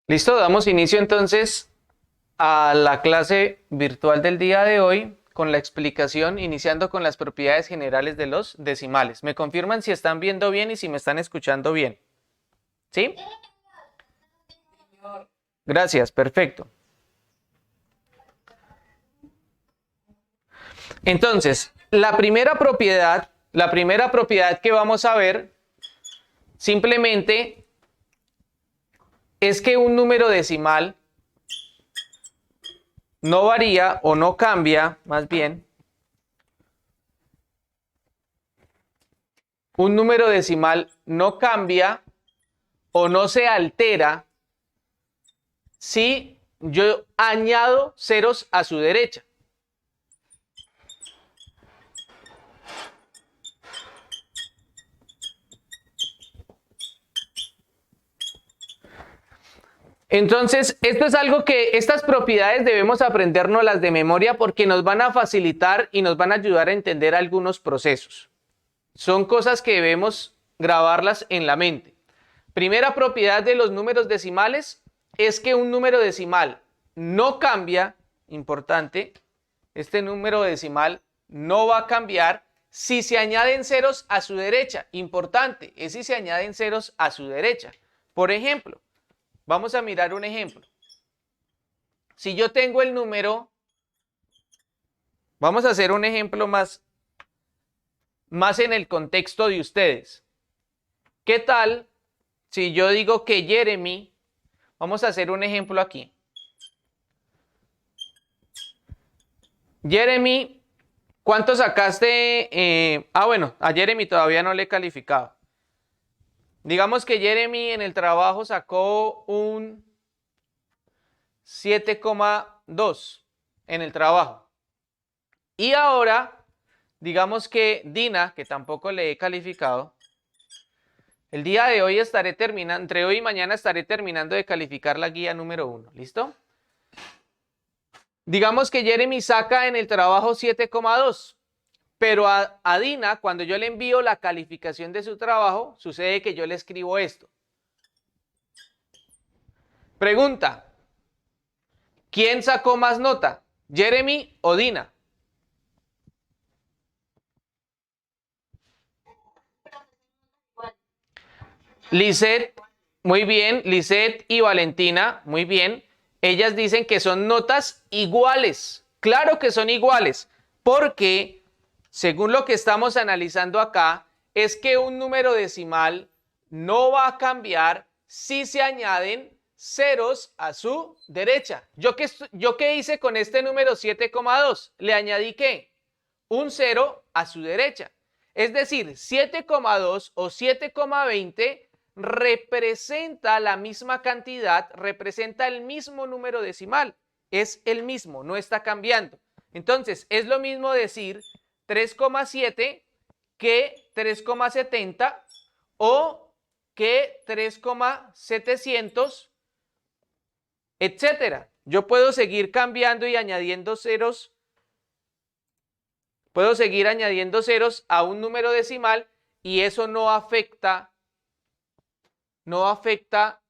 Listo, damos inicio entonces a la clase virtual del día de hoy con la explicación, iniciando con las propiedades generales de los decimales. ¿Me confirman si están viendo bien y si me están escuchando bien? ¿Sí? Gracias, perfecto. Entonces, la primera propiedad que vamos a ver simplemente es que un número decimal no varía o no cambia, más bien, un número decimal no cambia o no se altera si yo añado ceros a su derecha. Entonces, esto es algo que estas propiedades debemos aprendernoslas de memoria porque nos van a facilitar y nos van a ayudar a entender algunos procesos. Son cosas que debemos grabarlas en la mente. Primera propiedad de los números decimales es que un número decimal no cambia, importante, este número decimal no va a cambiar si se añaden ceros a su derecha. Importante, es si se añaden ceros a su derecha. Por ejemplo, vamos a mirar un ejemplo. Si yo tengo el número, vamos a hacer un ejemplo más en el contexto de ustedes. ¿Qué tal si yo digo que Jeremy, vamos a hacer un ejemplo aquí. Jeremy, ¿cuánto sacaste? Bueno, a Jeremy todavía no le he calificado. Digamos que Jeremy en el trabajo sacó un 7,2 en el trabajo. Y ahora, digamos que Dina, que tampoco le he calificado, el día de hoy estaré terminando, entre hoy y mañana estaré terminando de calificar la guía número 1. ¿Listo? Digamos que Jeremy saca en el trabajo 7,2. Pero a Dina, cuando yo le envío la calificación de su trabajo, sucede que yo le escribo esto. Pregunta: ¿quién sacó más nota? ¿Jeremy o Dina? Lisette, muy bien. Lisette y Valentina, muy bien. Ellas dicen que son notas iguales. Claro que son iguales, porque según lo que estamos analizando acá, es que un número decimal no va a cambiar si se añaden ceros a su derecha. ¿Yo qué hice con este número 7,2? Le añadí ¿qué? Un cero a su derecha. Es decir, 7,2 o 7,20 representa la misma cantidad, representa el mismo número decimal. Es el mismo, no está cambiando. Entonces, es lo mismo decir 3,7 que 3,70 o que 3,700, etcétera. Yo puedo seguir cambiando y añadiendo ceros. Puedo seguir añadiendo ceros a un número decimal y eso no afecta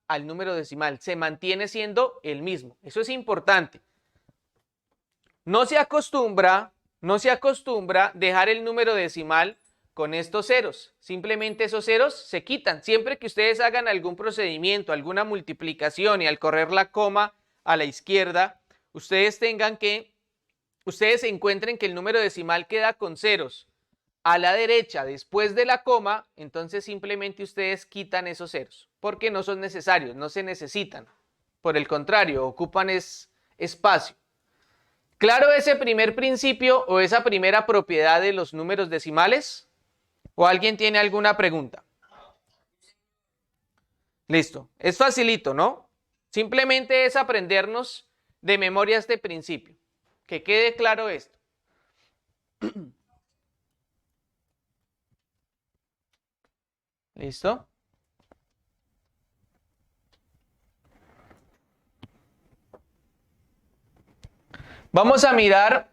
al número decimal. Se mantiene siendo el mismo. Eso es importante. No se acostumbra dejar el número decimal con estos ceros. Simplemente esos ceros se quitan. Siempre que ustedes hagan algún procedimiento, alguna multiplicación y al correr la coma a la izquierda, ustedes encuentren que el número decimal queda con ceros a la derecha después de la coma, entonces simplemente ustedes quitan esos ceros, porque no son necesarios, no se necesitan. Por el contrario, ocupan espacio. ¿Claro ese primer principio o esa primera propiedad de los números decimales? ¿O alguien tiene alguna pregunta? Listo. Es facilito, ¿no? Simplemente es aprendernos de memoria este principio. Que quede claro esto. ¿Listo? Vamos a mirar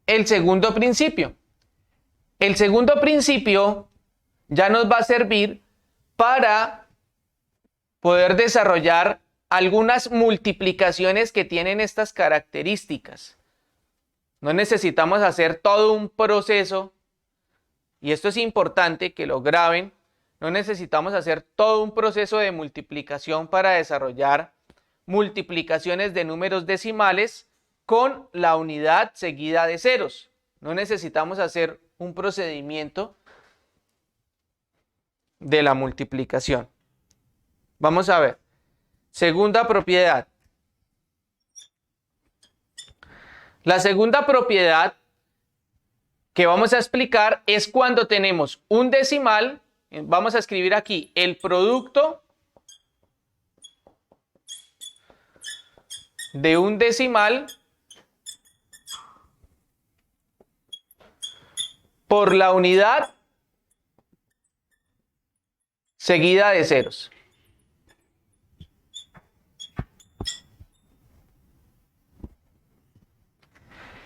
el segundo principio. El segundo principio ya nos va a servir para poder desarrollar algunas multiplicaciones que tienen estas características. No necesitamos hacer todo un proceso, y esto es importante que lo graben, no necesitamos hacer todo un proceso de multiplicación para desarrollar multiplicaciones de números decimales con la unidad seguida de ceros. No necesitamos hacer un procedimiento de la multiplicación. Vamos a ver. Segunda propiedad. La segunda propiedad que vamos a explicar es cuando tenemos un decimal. Vamos a escribir aquí el producto de un decimal por la unidad seguida de ceros.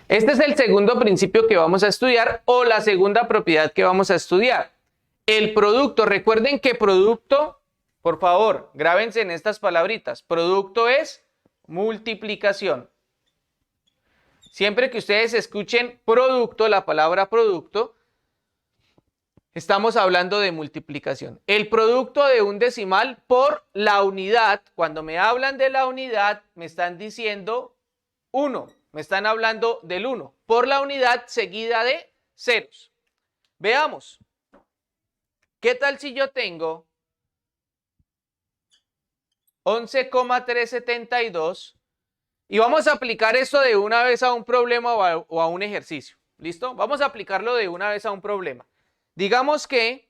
Este es el segundo principio que vamos a estudiar, o la segunda propiedad que vamos a estudiar. El producto, recuerden que producto, por favor, grábense en estas palabritas. Producto es multiplicación. Siempre que ustedes escuchen producto, la palabra producto, estamos hablando de multiplicación. El producto de un decimal por la unidad. Cuando me hablan de la unidad, me están diciendo 1. Me están hablando del 1 por la unidad seguida de ceros. Veamos. ¿Qué tal si yo tengo 11,372 y vamos a aplicar esto de una vez a un problema o a un ejercicio? ¿Listo? Vamos a aplicarlo de una vez a un problema. Digamos que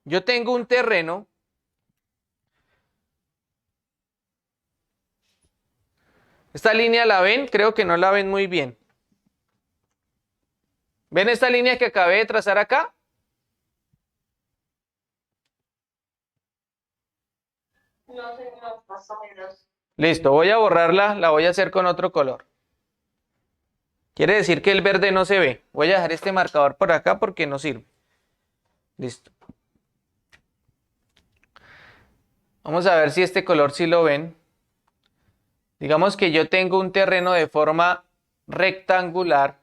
yo tengo un terreno. ¿Esta línea la ven? Creo que no la ven muy bien. ¿Ven esta línea que acabé de trazar acá? No, señor, más o menos. Listo, voy a borrarla, la voy a hacer con otro color. Quiere decir que el verde no se ve. Voy a dejar este marcador por acá porque no sirve. Listo. Vamos a ver si este color sí lo ven. Digamos que yo tengo un terreno de forma rectangular.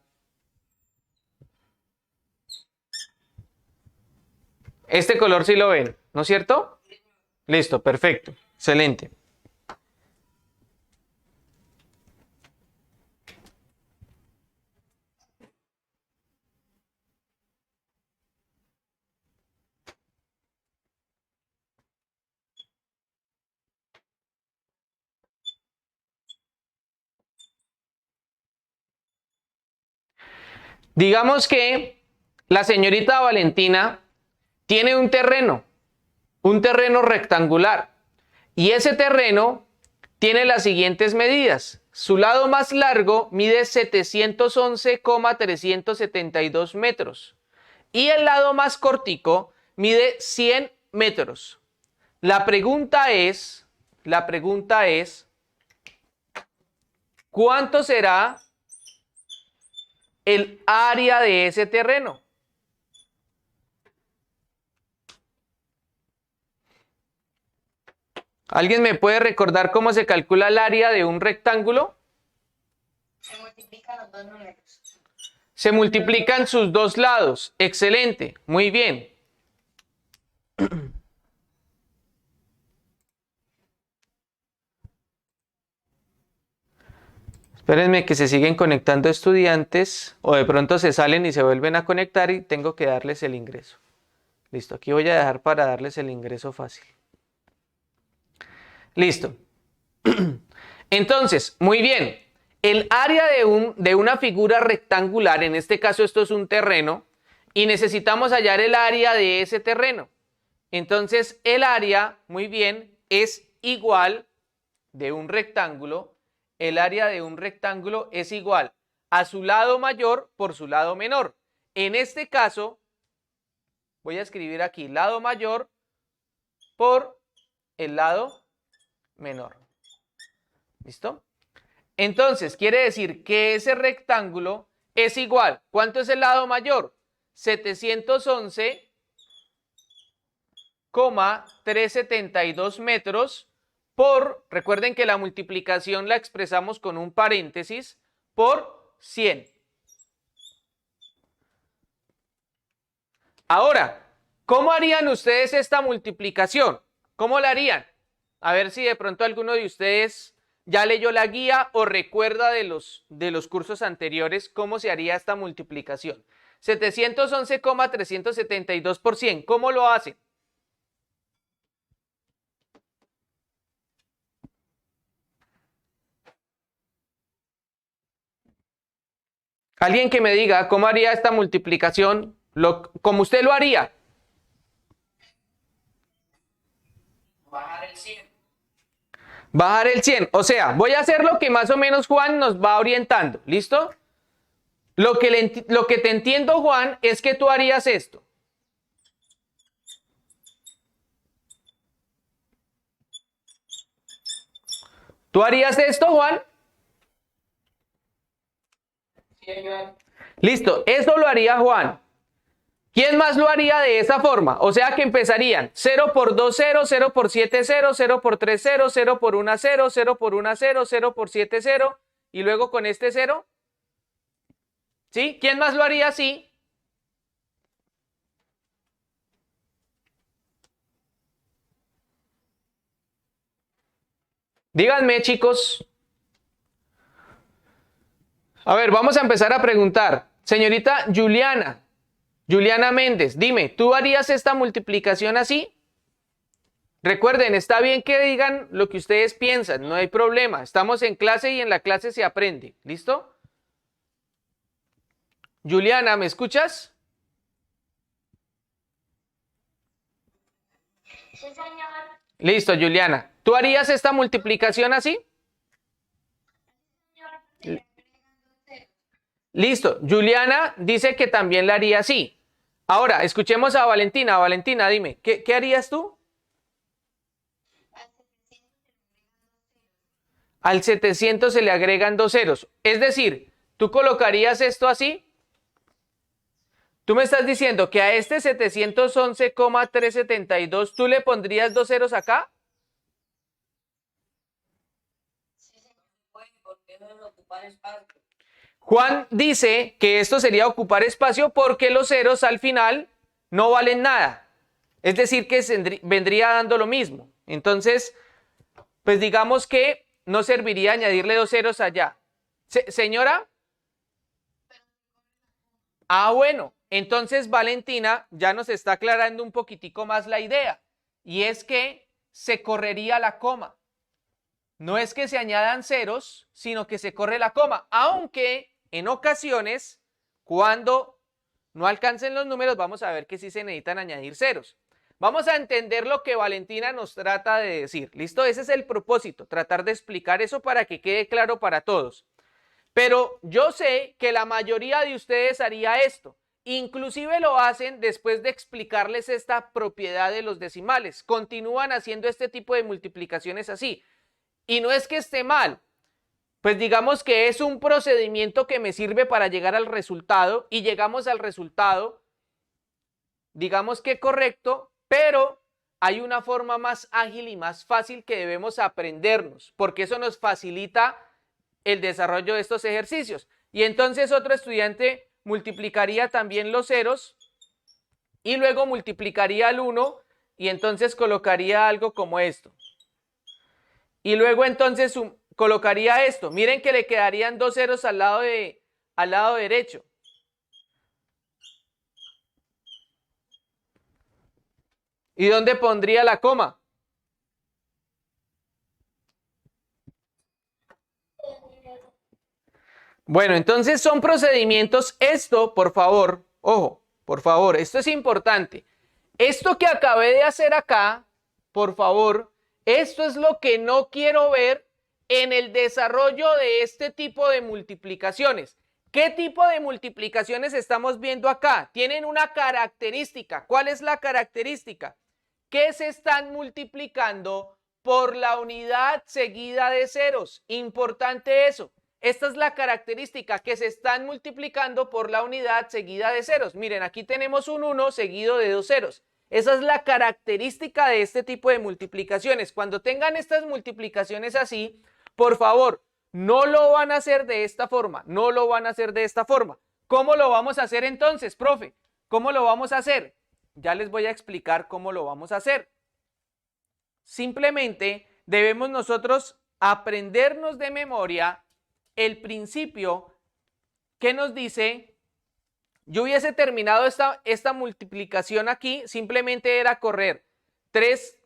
Este color sí lo ven, ¿no es cierto? Listo, perfecto, excelente. Digamos que la señorita Valentina tiene un terreno rectangular, y ese terreno tiene las siguientes medidas. Su lado más largo mide 711,372 metros y el lado más cortico mide 100 metros. La pregunta es, ¿cuánto será el área de ese terreno? ¿Alguien me puede recordar cómo se calcula el área de un rectángulo? Se multiplican los dos números. Se multiplican sus dos lados. Excelente, muy bien. Espérenme que se siguen conectando estudiantes o de pronto se salen y se vuelven a conectar y tengo que darles el ingreso. Listo, aquí voy a dejar para darles el ingreso fácil. Listo. Entonces, muy bien. El área de una figura rectangular, en este caso esto es un terreno, y necesitamos hallar el área de ese terreno. Entonces, el área, muy bien, es igual de un rectángulo. El área de un rectángulo es igual a su lado mayor por su lado menor. En este caso, voy a escribir aquí lado mayor por el lado menor. ¿Listo? Entonces, quiere decir que ese rectángulo es igual. ¿Cuánto es el lado mayor? 711,372 372 metros por, recuerden que la multiplicación la expresamos con un paréntesis, por 100. Ahora, ¿cómo harían ustedes esta multiplicación? ¿Cómo la harían? A ver si de pronto alguno de ustedes ya leyó la guía o recuerda de los cursos anteriores cómo se haría esta multiplicación. 711,372 por 100. ¿Cómo lo hacen? Alguien que me diga cómo haría esta multiplicación, como usted lo haría. Bajar el 100. Bajar el 100. O sea, voy a hacer lo que más o menos Juan nos va orientando. ¿Listo? Lo que te entiendo, Juan, es que tú harías esto. ¿Tú harías esto, Juan? Sí, señor. Listo, esto lo haría Juan. ¿Quién más lo haría de esa forma? O sea que empezarían 0 por 2, 0, 0 por 7, 0, 0 por 3, 0, 0 por 1, 0, 0 por 1, 0, 0 por 7, 0, y luego con este 0. ¿Sí? ¿Quién más lo haría así? Díganme, chicos. A ver, vamos a empezar a preguntar. Señorita Juliana Méndez, dime, ¿tú harías esta multiplicación así? Recuerden, está bien que digan lo que ustedes piensan, no hay problema. Estamos en clase y en la clase se aprende. ¿Listo? Juliana, ¿me escuchas? Sí, señor. Listo, Juliana. ¿Tú harías esta multiplicación así? Listo. Juliana dice que también la haría así. Ahora, escuchemos a Valentina. Valentina, dime, ¿qué harías tú? Al 700 se le agregan 2 ceros. Es decir, ¿tú colocarías esto así? Tú me estás diciendo que a este 711,372 tú le pondrías 2 ceros acá. Sí, señor. Bueno, porque eso es ocupar espacio. Juan dice que esto sería ocupar espacio porque los ceros al final no valen nada. Es decir, que vendría dando lo mismo. Entonces, pues digamos que no serviría añadirle 2 ceros allá. Señora. Ah, bueno. Entonces Valentina ya nos está aclarando un poquitico más la idea. Y es que se correría la coma. No es que se añadan ceros, sino que se corre la coma. Aunque en ocasiones, cuando no alcancen los números, vamos a ver que sí se necesitan añadir ceros. Vamos a entender lo que Valentina nos trata de decir. ¿Listo? Ese es el propósito, tratar de explicar eso para que quede claro para todos. Pero yo sé que la mayoría de ustedes haría esto. Inclusive lo hacen después de explicarles esta propiedad de los decimales. Continúan haciendo este tipo de multiplicaciones así. Y no es que esté mal. Pues digamos que es un procedimiento que me sirve para llegar al resultado y llegamos al resultado, digamos que correcto, pero hay una forma más ágil y más fácil que debemos aprendernos, porque eso nos facilita el desarrollo de estos ejercicios. Y entonces otro estudiante multiplicaría también los ceros y luego multiplicaría el 1 y entonces colocaría algo como esto. Y luego entonces colocaría esto. Miren que le quedarían 2 ceros al lado derecho. ¿Y dónde pondría la coma? Bueno, entonces son procedimientos. Esto, por favor, ojo, por favor, esto es importante. Esto que acabé de hacer acá, por favor, esto es lo que no quiero ver en el desarrollo de este tipo de multiplicaciones. ¿Qué tipo de multiplicaciones estamos viendo acá? Tienen una característica. ¿Cuál es la característica? Que se están multiplicando por la unidad seguida de ceros. Importante eso. Esta es la característica, que se están multiplicando por la unidad seguida de ceros. Miren, aquí tenemos un 1 seguido de 2 ceros. Esa es la característica de este tipo de multiplicaciones. Cuando tengan estas multiplicaciones así, por favor, no lo van a hacer de esta forma, no lo van a hacer de esta forma. ¿Cómo lo vamos a hacer entonces, profe? ¿Cómo lo vamos a hacer? Ya les voy a explicar cómo lo vamos a hacer. Simplemente debemos nosotros aprendernos de memoria el principio que nos dice, yo hubiese terminado esta multiplicación aquí, simplemente era correr tres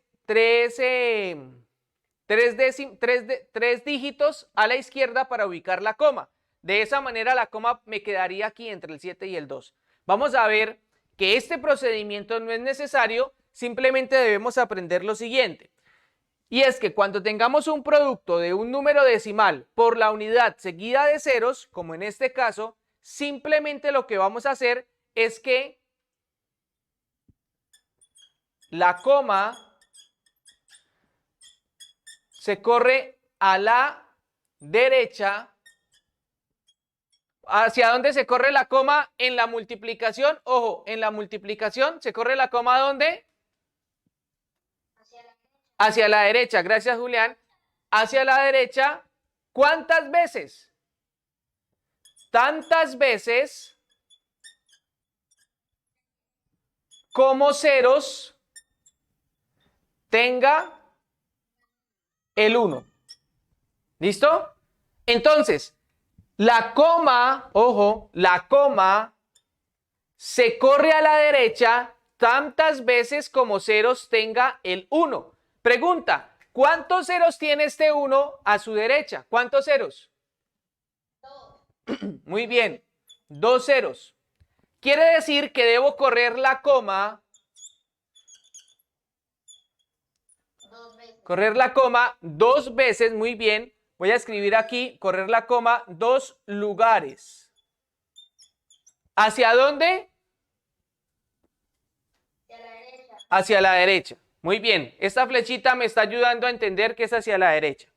dígitos a la izquierda para ubicar la coma. De esa manera la coma me quedaría aquí entre el 7 y el 2. Vamos a ver que este procedimiento no es necesario, simplemente debemos aprender lo siguiente. Y es que cuando tengamos un producto de un número decimal por la unidad seguida de ceros, como en este caso, simplemente lo que vamos a hacer es que la coma se corre a la derecha. ¿Hacia dónde se corre la coma en la multiplicación? Ojo, en la multiplicación se corre la coma ¿a dónde? Hacia la derecha, gracias Julián. Hacia la derecha, ¿cuántas veces? Tantas veces como ceros tenga el 1. ¿Listo? Entonces, la coma, ojo, la coma se corre a la derecha tantas veces como ceros tenga el 1. Pregunta, ¿cuántos ceros tiene este 1 a su derecha? ¿Cuántos ceros? 2. Muy bien, 2 ceros. Quiere decir que debo correr la coma. 2 veces. Correr la coma 2 veces, muy bien. Voy a escribir aquí, correr la coma 2 lugares. ¿Hacia dónde? Hacia la derecha. Hacia la derecha. Muy bien, esta flechita me está ayudando a entender que es hacia la derecha.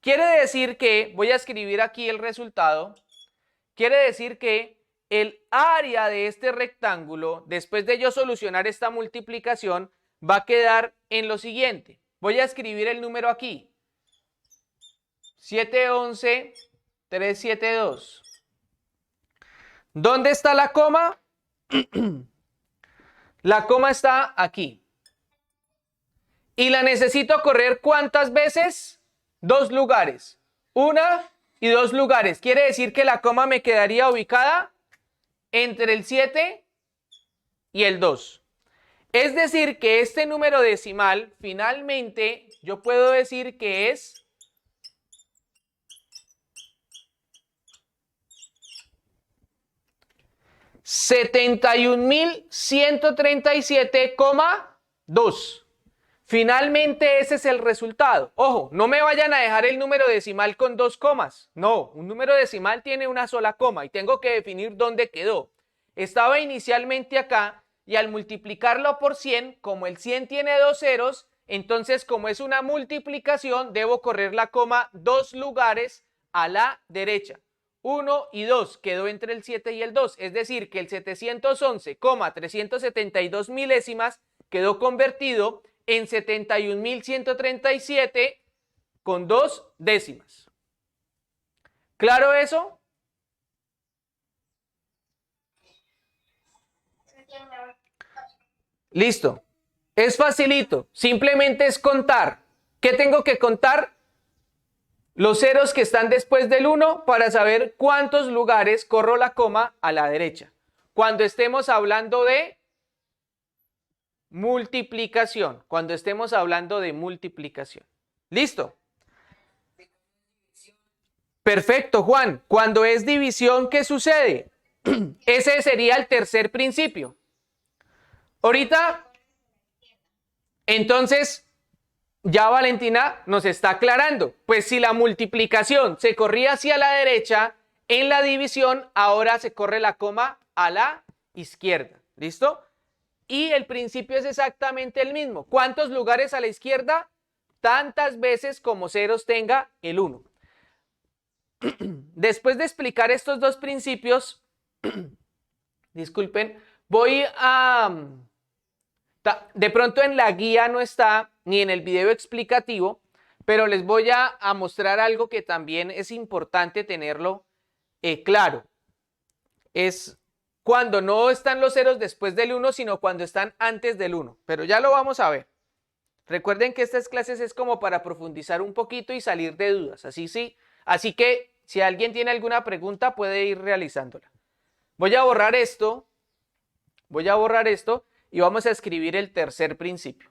Quiere decir que, voy a escribir aquí el resultado, quiere decir que el área de este rectángulo, después de yo solucionar esta multiplicación, va a quedar en lo siguiente. Voy a escribir el número aquí. 711, 372. ¿Dónde está la coma? La coma está aquí. ¿Y la necesito correr cuántas veces? 2 lugares. 1 y 2 lugares. Quiere decir que la coma me quedaría ubicada entre el 7 y el 2. Es decir, que este número decimal, finalmente, yo puedo decir que es 71.137,2. Finalmente ese es el resultado. Ojo, no me vayan a dejar el número decimal con 2 comas. No, un número decimal tiene una sola coma y tengo que definir dónde quedó. Estaba inicialmente acá y al multiplicarlo por 100, como el 100 tiene 2 ceros, entonces como es una multiplicación, debo correr la coma 2 lugares a la derecha. 1 y 2 quedó entre el 7 y el 2, es decir, que el 711,372 milésimas quedó convertido en 71.137 con 2 décimas. ¿Claro eso? Listo. Es facilito. Simplemente es contar. ¿Qué tengo que contar? Los ceros que están después del 1 para saber cuántos lugares corro la coma a la derecha. Cuando estemos hablando de multiplicación. Cuando estemos hablando de multiplicación. ¿Listo? Perfecto, Juan. Cuando es división, ¿qué sucede? Ese sería el tercer principio. Ahorita, entonces, ya Valentina nos está aclarando. Pues si la multiplicación se corría hacia la derecha, en la división ahora se corre la coma a la izquierda. ¿Listo? Y el principio es exactamente el mismo. ¿Cuántos lugares a la izquierda? Tantas veces como ceros tenga el 1. Después de explicar estos dos principios, disculpen, voy a De pronto en la guía no está, ni en el video explicativo, pero les voy a mostrar algo que también es importante tenerlo claro. Es cuando no están los ceros después del 1, sino cuando están antes del 1. Pero ya lo vamos a ver. Recuerden que estas clases es como para profundizar un poquito y salir de dudas. Así que si alguien tiene alguna pregunta puede ir realizándola. Voy a borrar esto y vamos a escribir el tercer principio.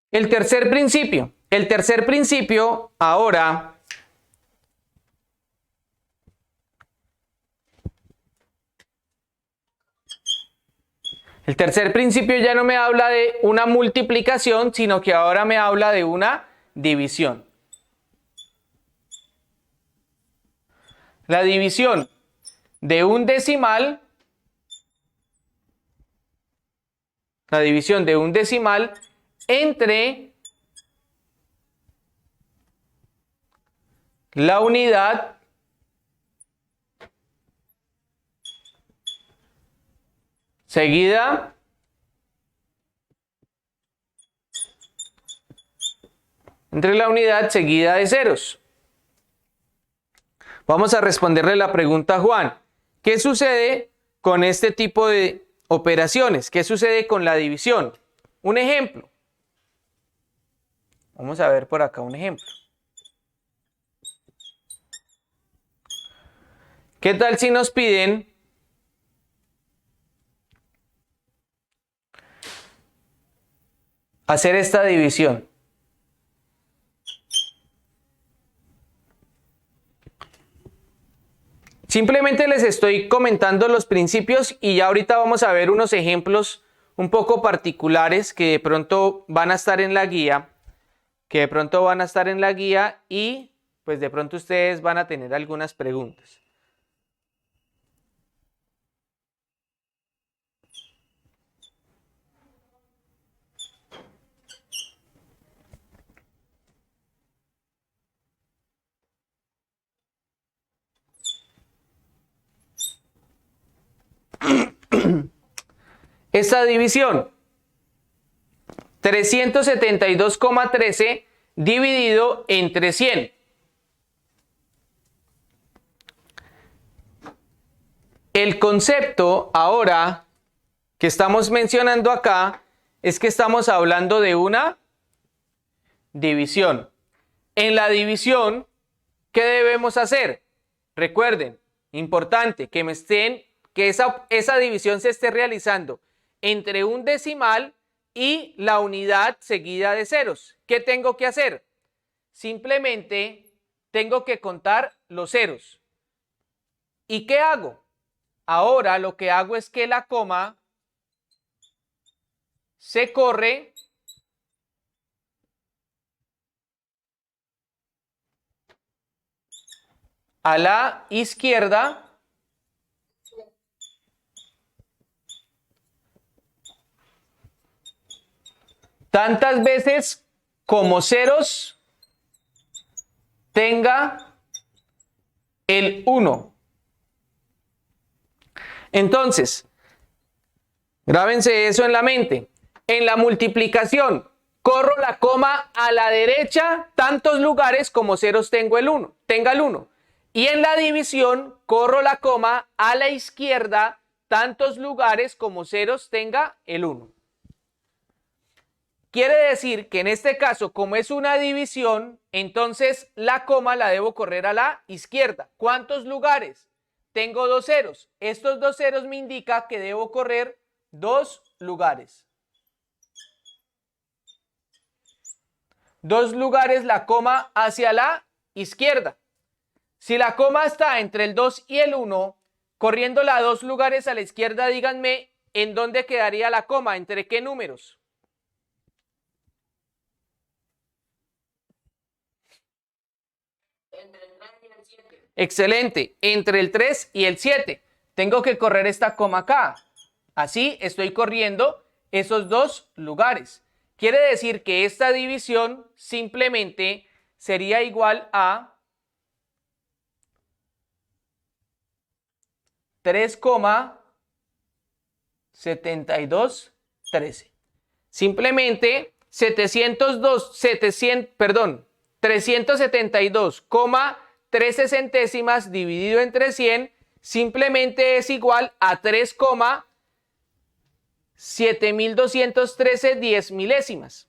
El tercer principio ahora el tercer principio ya no me habla de una multiplicación, sino que ahora me habla de una división. La división de un decimal, entre la unidad seguida de ceros. Vamos a responderle la pregunta a Juan. ¿Qué sucede con este tipo de operaciones? ¿Qué sucede con la división? Un ejemplo. Vamos a ver por acá un ejemplo. ¿Qué tal si nos piden hacer esta división? Simplemente les estoy comentando los principios y ya ahorita vamos a ver unos ejemplos un poco particulares que de pronto van a estar en la guía, y pues de pronto ustedes van a tener algunas preguntas. Esta división, 372,13 dividido entre 100. El concepto ahora que estamos mencionando acá es que estamos hablando de una división. En la división, ¿qué debemos hacer? Recuerden, importante, que esa división se esté realizando entre un decimal y la unidad seguida de ceros. ¿Qué tengo que hacer? Simplemente tengo que contar los ceros. ¿Y qué hago? Ahora lo que hago es que la coma se corre a la izquierda tantas veces como ceros tenga el 1. Entonces, grábense eso en la mente. En la multiplicación, corro la coma a la derecha tantos lugares como ceros tenga el 1. Y en la división, corro la coma a la izquierda tantos lugares como ceros tenga el 1. Quiere decir que en este caso, como es una división, entonces la coma la debo correr a la izquierda. ¿Cuántos lugares? Tengo 2 ceros. Estos 2 ceros me indican que debo correr 2 lugares. 2 lugares la coma hacia la izquierda. Si la coma está entre el 2 y el 1, corriéndola 2 lugares a la izquierda, díganme en dónde quedaría la coma, ¿entre qué números? Entre el 3 y el 7. Excelente, entre el 3 y el 7. Tengo que correr esta coma acá. Así estoy corriendo esos 2 lugares. Quiere decir que esta división simplemente sería igual a 3,7213. Simplemente 372,13 centésimas dividido entre 100 simplemente es igual a 3,7213 10 milésimas.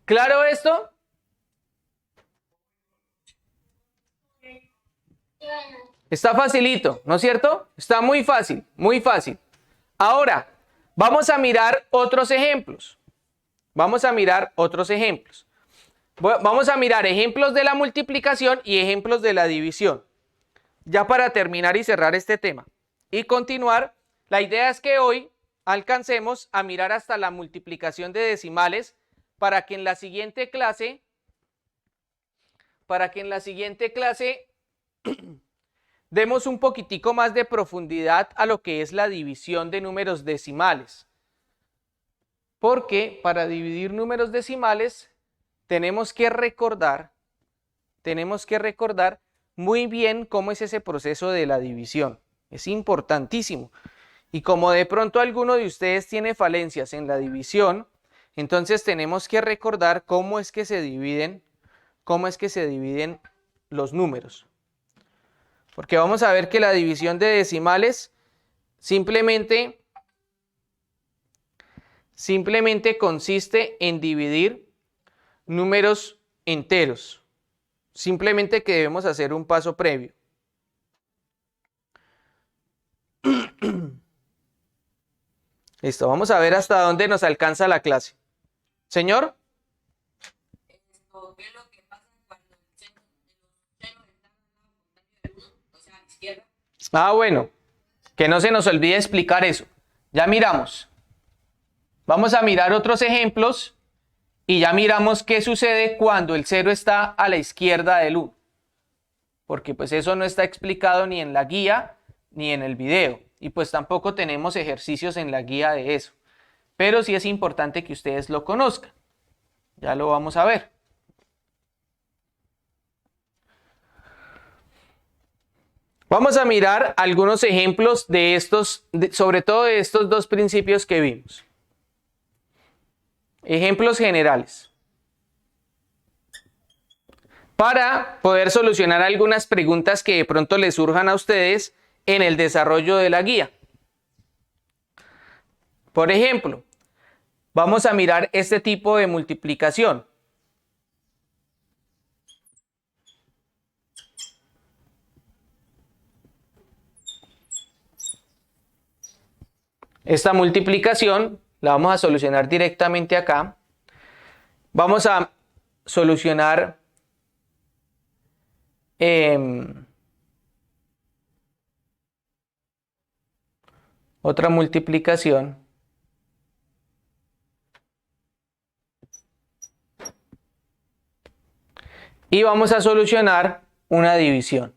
¿Claro esto? Está facilito, ¿no es cierto? Está muy fácil, muy fácil. Ahora, vamos a mirar otros ejemplos. Vamos a mirar otros ejemplos. Vamos a mirar ejemplos de la multiplicación y ejemplos de la división. Ya para terminar y cerrar este tema. Y continuar, la idea es que hoy alcancemos a mirar hasta la multiplicación de decimales para que en la siguiente clase demos un poquitico más de profundidad a lo que es la división de números decimales. Porque para dividir números decimales tenemos que recordar muy bien cómo es ese proceso de la división. Es importantísimo. Y como de pronto alguno de ustedes tiene falencias en la división, entonces tenemos que recordar cómo es que se dividen los números. Porque vamos a ver que la división de decimales simplemente consiste en dividir números enteros. Simplemente que debemos hacer un paso previo. Listo, vamos a ver hasta dónde nos alcanza la clase. Señor. ¿Qué es lo que pasa cuando el seno está al lado del 1, o sea, a la izquierda? Ah, bueno, que no se nos olvide explicar eso. Ya miramos. Vamos a mirar otros ejemplos y ya miramos qué sucede cuando el 0 está a la izquierda del 1. Porque pues eso no está explicado ni en la guía ni en el video. Y pues tampoco tenemos ejercicios en la guía de eso. Pero sí es importante que ustedes lo conozcan. Ya lo vamos a ver. Vamos a mirar algunos ejemplos de estos, sobre todo de estos dos principios que vimos. Ejemplos generales. Para poder solucionar algunas preguntas que de pronto les surjan a ustedes en el desarrollo de la guía. Por ejemplo, vamos a mirar este tipo de multiplicación. Esta multiplicación la vamos a solucionar directamente acá. Vamos a solucionar otra multiplicación. Y vamos a solucionar una división.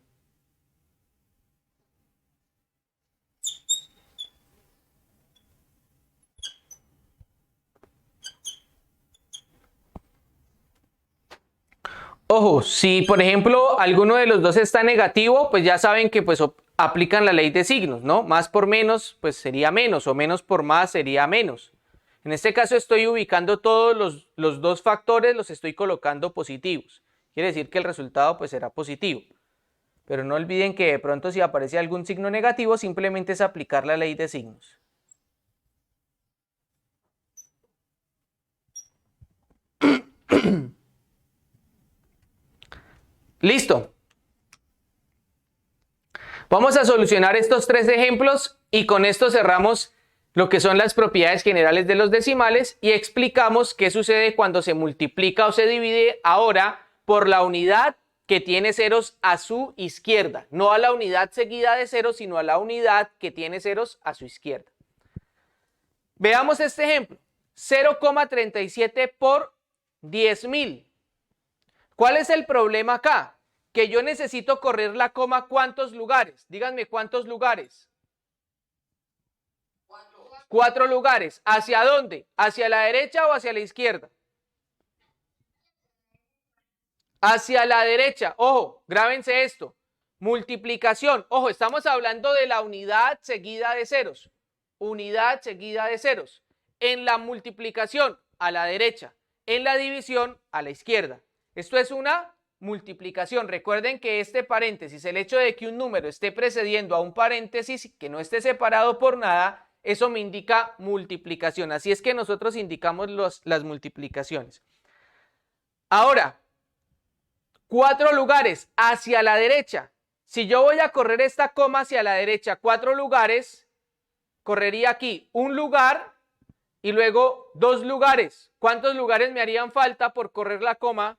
Ojo, si por ejemplo alguno de los dos está negativo, pues ya saben que pues aplican la ley de signos, ¿no? Más por menos, pues sería menos, o menos por más sería menos. En este caso estoy ubicando todos los dos factores, los estoy colocando positivos. Quiere decir que el resultado pues será positivo. Pero no olviden que de pronto si aparece algún signo negativo, simplemente es aplicar la ley de signos. Listo. Vamos a solucionar estos tres ejemplos y con esto cerramos lo que son las propiedades generales de los decimales y explicamos qué sucede cuando se multiplica o se divide ahora por la unidad que tiene ceros a su izquierda. No a la unidad seguida de ceros, sino a la unidad que tiene ceros a su izquierda. Veamos este ejemplo. 0,37 por 10.000. ¿Cuál es el problema acá? Que yo necesito correr la coma, ¿cuántos lugares? Díganme, ¿cuántos lugares? 4 lugares. ¿Hacia dónde? ¿Hacia la derecha o hacia la izquierda? Hacia la derecha. Ojo, grábense esto. Multiplicación. Ojo, estamos hablando de la unidad seguida de ceros. Unidad seguida de ceros. En la multiplicación, a la derecha. En la división, a la izquierda. Esto es una multiplicación. Recuerden que este paréntesis, el hecho de que un número esté precediendo a un paréntesis que no esté separado por nada, eso me indica multiplicación. Así es que nosotros indicamos las multiplicaciones. Ahora, 4 lugares hacia la derecha. Si yo voy a correr esta coma hacia la derecha, 4 lugares, correría aquí un lugar y luego 2 lugares. ¿Cuántos lugares me harían falta por correr la coma?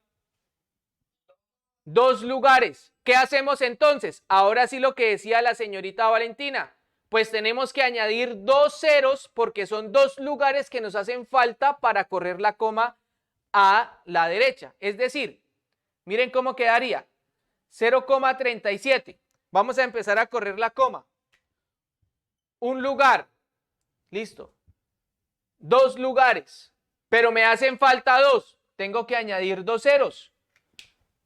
2 lugares. ¿Qué hacemos entonces? Ahora sí lo que decía la señorita Valentina. Pues tenemos que añadir 2 ceros porque son 2 lugares que nos hacen falta para correr la coma a la derecha. Es decir, miren cómo quedaría. 0,37. Vamos a empezar a correr la coma. Un lugar. Listo. 2 lugares. Pero me hacen falta 2. Tengo que añadir 2 ceros.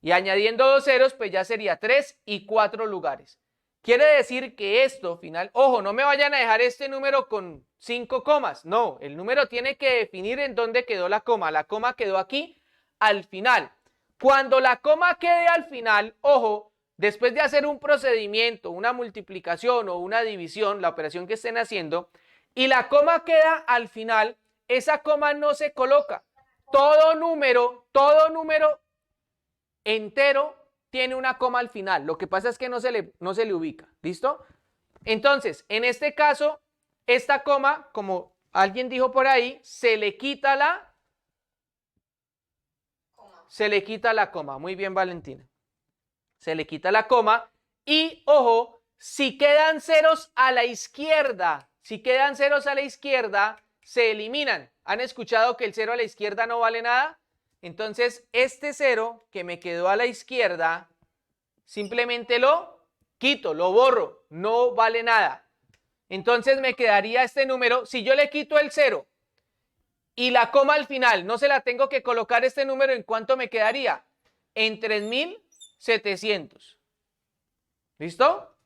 Y añadiendo 2 ceros, pues ya sería 3 y 4 lugares. Quiere decir que esto final, ojo, no me vayan a dejar este número con 5 comas. No, el número tiene que definir en dónde quedó la coma. La coma quedó aquí al final. Cuando la coma quede al final, ojo, después de hacer un procedimiento, una multiplicación o una división, la operación que estén haciendo, y la coma queda al final, esa coma no se coloca. Todo número entero tiene una coma al final. Lo que pasa es que no se le ubica. ¿Listo? Entonces, en este caso, esta coma, como alguien dijo por ahí, se le quita la coma. Muy bien, Valentina. Se le quita la coma. Y, ojo, si quedan ceros a la izquierda, se eliminan. ¿Han escuchado que el cero a la izquierda no vale nada? Entonces, este 0 que me quedó a la izquierda, simplemente lo quito, lo borro, no vale nada. Entonces me quedaría este número, si yo le quito el 0 y la coma al final, no se la tengo que colocar este número, ¿en cuánto me quedaría? En 3.700. ¿Listo?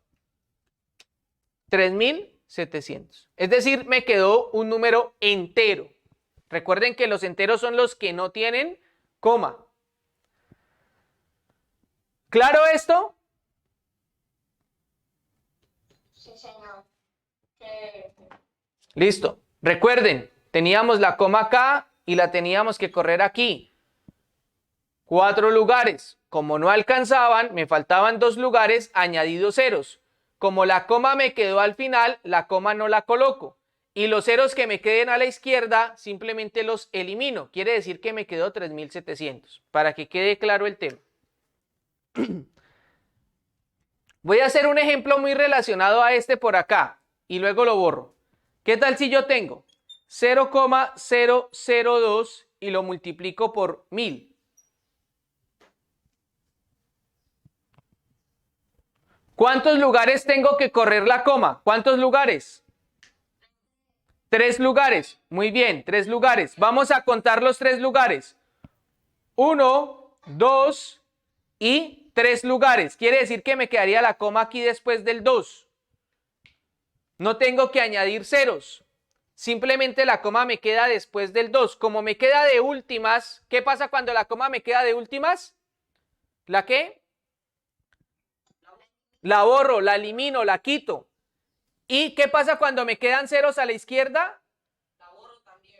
3.700. Es decir, me quedó un número entero. Recuerden que los enteros son los que no tienen coma. ¿Claro esto? Sí, señor. Listo. Recuerden, teníamos la coma acá y la teníamos que correr aquí. 4 lugares. Como no alcanzaban, me faltaban 2 lugares, añadí 2 ceros. Como la coma me quedó al final, la coma no la coloco. Y los ceros que me queden a la izquierda, simplemente los elimino. Quiere decir que me quedó 3.700. Para que quede claro el tema. Voy a hacer un ejemplo muy relacionado a este por acá. Y luego lo borro. ¿Qué tal si yo tengo 0,002 y lo multiplico por 1000? ¿Cuántos lugares tengo que correr la coma? ¿Cuántos lugares? 3 lugares. Muy bien, 3 lugares. Vamos a contar los 3 lugares. 1, 2 y 3 lugares. Quiere decir que me quedaría la coma aquí después del 2. No tengo que añadir ceros. Simplemente la coma me queda después del 2. Como me queda de últimas, ¿qué pasa cuando la coma me queda de últimas? ¿La qué? La borro, la elimino, la quito. ¿Y qué pasa cuando me quedan ceros a la izquierda?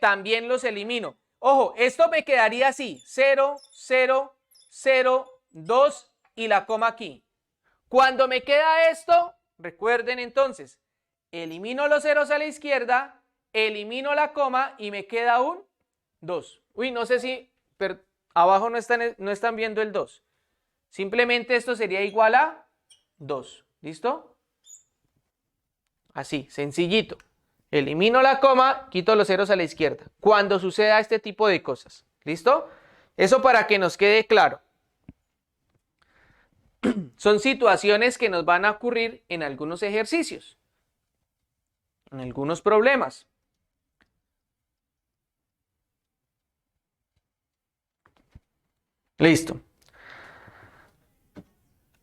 También los elimino. Ojo, esto me quedaría así, 0, 0, 0, 2 y la coma aquí. Cuando me queda esto, recuerden entonces, elimino los ceros a la izquierda, elimino la coma y me queda un 2. Uy, no sé si, pero abajo no están viendo el 2. Simplemente esto sería igual a 2. ¿Listo? Así, sencillito. Elimino la coma, quito los ceros a la izquierda. Cuando suceda este tipo de cosas. ¿Listo? Eso para que nos quede claro. Son situaciones que nos van a ocurrir en algunos ejercicios. En algunos problemas. Listo.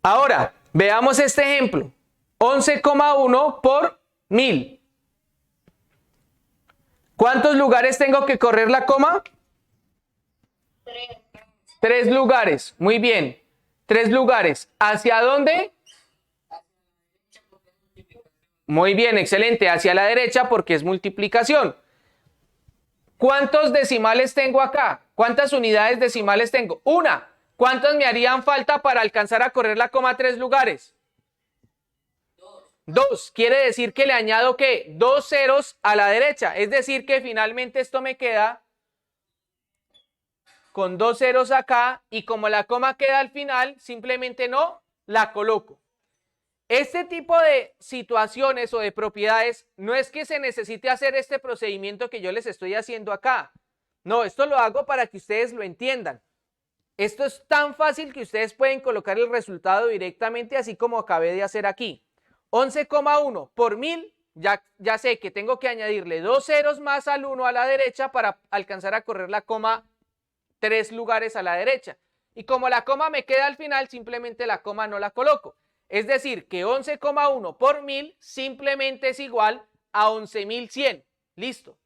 Ahora, veamos este ejemplo. 11,1 por 1000. ¿Cuántos lugares tengo que correr la coma? 3 lugares. Muy bien. 3 lugares. ¿Hacia dónde? Muy bien, excelente. Hacia la derecha porque es multiplicación. ¿Cuántos decimales tengo acá? ¿Cuántas unidades decimales tengo? Una. ¿Cuántos me harían falta para alcanzar a correr la coma 3 lugares? 2. Quiere decir que le añado ¿qué? 2 ceros a la derecha. Es decir que finalmente esto me queda con 2 ceros acá y como la coma queda al final, simplemente no la coloco. Este tipo de situaciones o de propiedades no es que se necesite hacer este procedimiento que yo les estoy haciendo acá. No, esto lo hago para que ustedes lo entiendan. Esto es tan fácil que ustedes pueden colocar el resultado directamente así como acabé de hacer aquí. 11,1 por 1000, ya sé que tengo que añadirle 2 ceros más al 1 a la derecha para alcanzar a correr la coma 3 lugares a la derecha. Y como la coma me queda al final, simplemente la coma no la coloco. Es decir, que 11,1 por 1000 simplemente es igual a 11.100. Listo.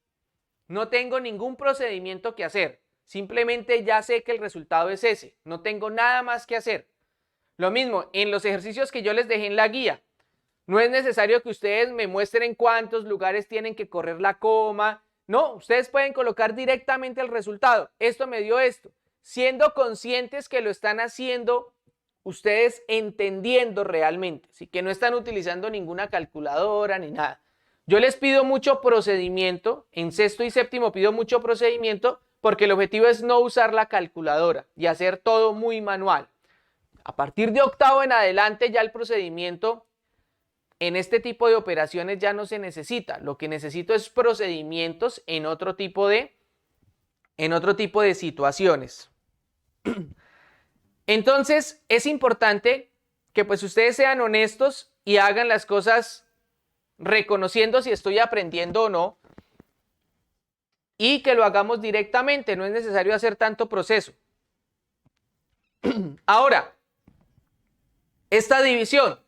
No tengo ningún procedimiento que hacer. Simplemente ya sé que el resultado es ese. No tengo nada más que hacer. Lo mismo en los ejercicios que yo les dejé en la guía. No es necesario que ustedes me muestren cuántos lugares tienen que correr la coma. No, ustedes pueden colocar directamente el resultado. Esto me dio esto. Siendo conscientes que lo están haciendo, ustedes entendiendo realmente. Así que no están utilizando ninguna calculadora ni nada. Yo les pido mucho procedimiento. En sexto y séptimo pido mucho procedimiento porque el objetivo es no usar la calculadora y hacer todo muy manual. A partir de octavo en adelante ya el procedimiento en este tipo de operaciones ya no se necesita. Lo que necesito es procedimientos en otro tipo de situaciones. Entonces, es importante que pues ustedes sean honestos y hagan las cosas reconociendo si estoy aprendiendo o no y que lo hagamos directamente. No es necesario hacer tanto proceso. Ahora, esta división.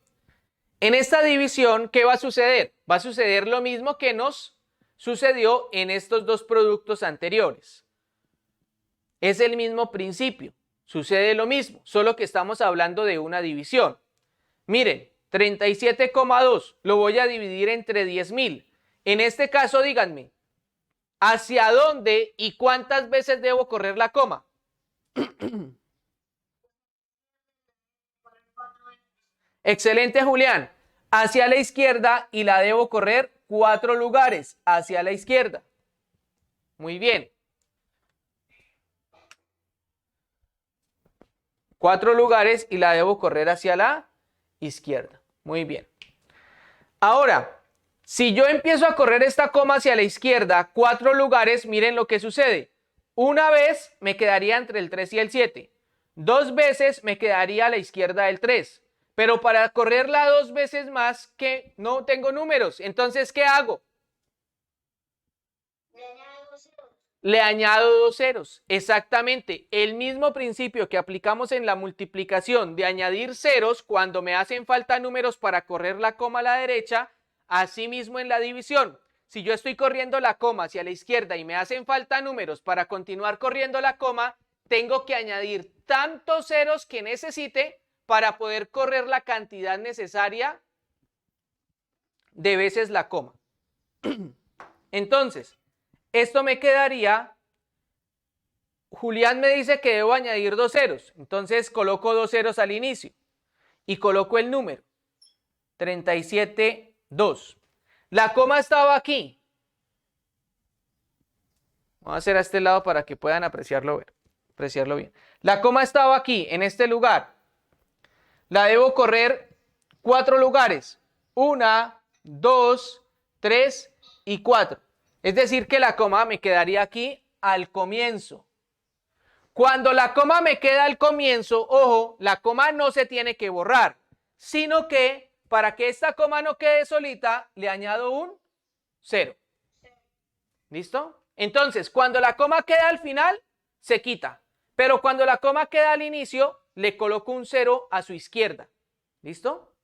En esta división, ¿qué va a suceder? Va a suceder lo mismo que nos sucedió en estos dos productos anteriores. Es el mismo principio. Sucede lo mismo, solo que estamos hablando de una división. Miren, 37,2 lo voy a dividir entre 10.000. En este caso, díganme, ¿hacia dónde y cuántas veces debo correr la coma? Excelente, Julián. Hacia la izquierda y la debo correr 4 lugares hacia la izquierda. Muy bien. 4 lugares y la debo correr hacia la izquierda. Muy bien. Ahora, si yo empiezo a correr esta coma hacia la izquierda, 4 lugares, miren lo que sucede. Una vez me quedaría entre el 3 y el 7. 2 veces me quedaría a la izquierda del 3. Pero para correrla 2 veces más, que no tengo números. Entonces, ¿qué hago? Le añado 2 ceros. le añado 2 ceros. Exactamente, el mismo principio que aplicamos en la multiplicación de añadir ceros cuando me hacen falta números para correr la coma a la derecha, asimismo en la división. Si yo estoy corriendo la coma hacia la izquierda y me hacen falta números para continuar corriendo la coma, tengo que añadir tantos ceros que necesite para poder correr la cantidad necesaria de veces la coma. Entonces, esto me quedaría, Julián me dice que debo añadir 2 ceros, entonces coloco 2 ceros al inicio y coloco el número, 37, 2. La coma estaba aquí. Vamos a hacer a este lado para que puedan apreciarlo bien. La coma estaba aquí, en este lugar. La debo correr 4 lugares. 1, 2, 3 y 4. Es decir que la coma me quedaría aquí al comienzo. Cuando la coma me queda al comienzo, ojo, la coma no se tiene que borrar, sino que para que esta coma no quede solita, le añado un 0. ¿Listo? Entonces, cuando la coma queda al final, se quita. Pero cuando la coma queda al inicio, le coloco un 0 a su izquierda. ¿Listo?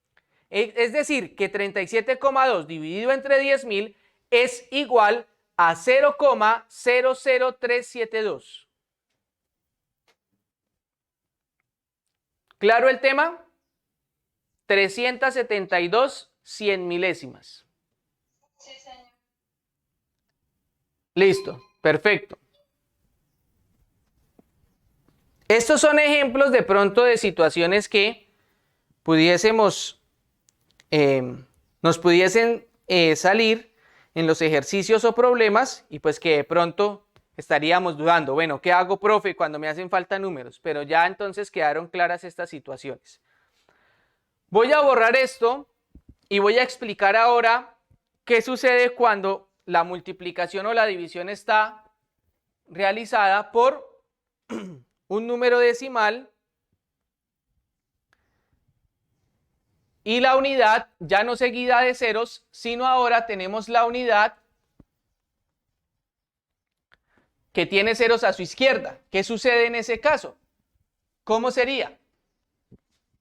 Es decir, que 37,2 dividido entre 10.000 es igual a 0,00372. ¿Claro el tema? 372 cien milésimas. Sí, señor. Listo, perfecto. Estos son ejemplos de pronto de situaciones que pudiésemos, nos pudiesen salir en los ejercicios o problemas y pues que de pronto estaríamos dudando, bueno, ¿qué hago, profe, cuando me hacen falta números? Pero ya entonces quedaron claras estas situaciones. Voy a borrar esto y voy a explicar ahora qué sucede cuando la multiplicación o la división está realizada por un número decimal y la unidad ya no seguida de ceros, sino ahora tenemos la unidad que tiene ceros a su izquierda. ¿Qué sucede en ese caso? ¿Cómo sería?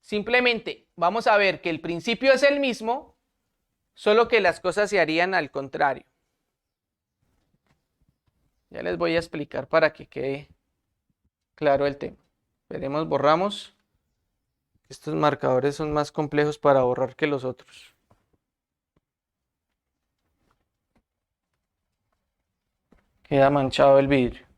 Simplemente vamos a ver que el principio es el mismo, solo que las cosas se harían al contrario. Ya les voy a explicar para que quede claro el tema. Veremos, borramos. Estos marcadores son más complejos para borrar que los otros. Queda manchado el vidrio.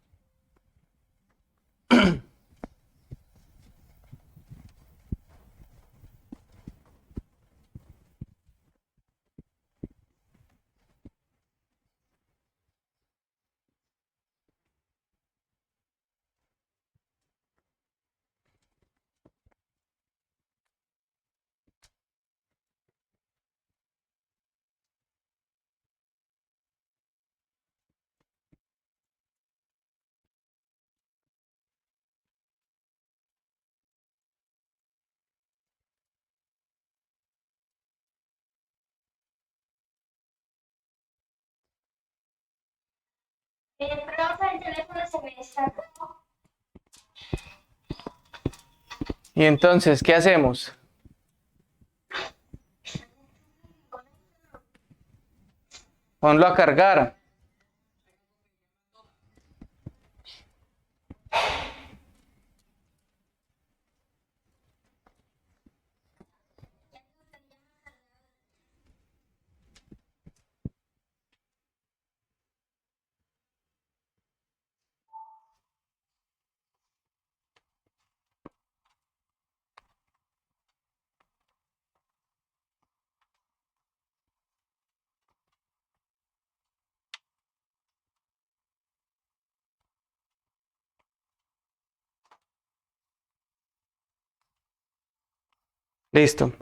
Profe, el teléfono se me está. Y entonces, ¿qué hacemos? Ponlo a cargar. Listo.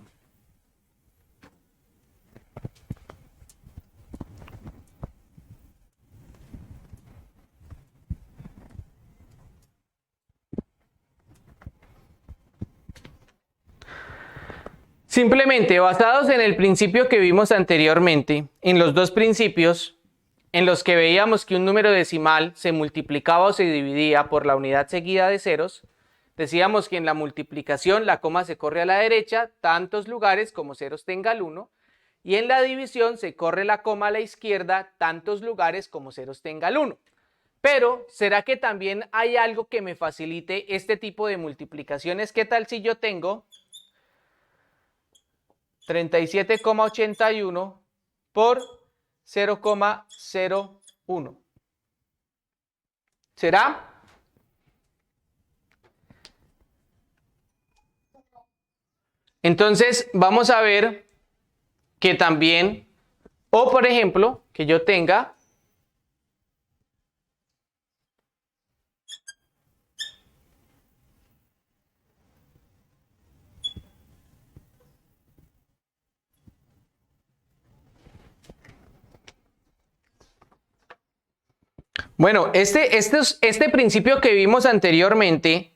Simplemente basados en el principio que vimos anteriormente, en los dos principios, en los que veíamos que un número decimal se multiplicaba o se dividía por la unidad seguida de ceros, decíamos que en la multiplicación la coma se corre a la derecha tantos lugares como ceros tenga el 1, y en la división se corre la coma a la izquierda tantos lugares como ceros tenga el 1. Pero, ¿será que también hay algo que me facilite este tipo de multiplicaciones? ¿Qué tal si yo tengo 37,81 por 0,01? ¿Será? Entonces, vamos a ver que también, o por ejemplo, que yo tenga bueno, este principio que vimos anteriormente,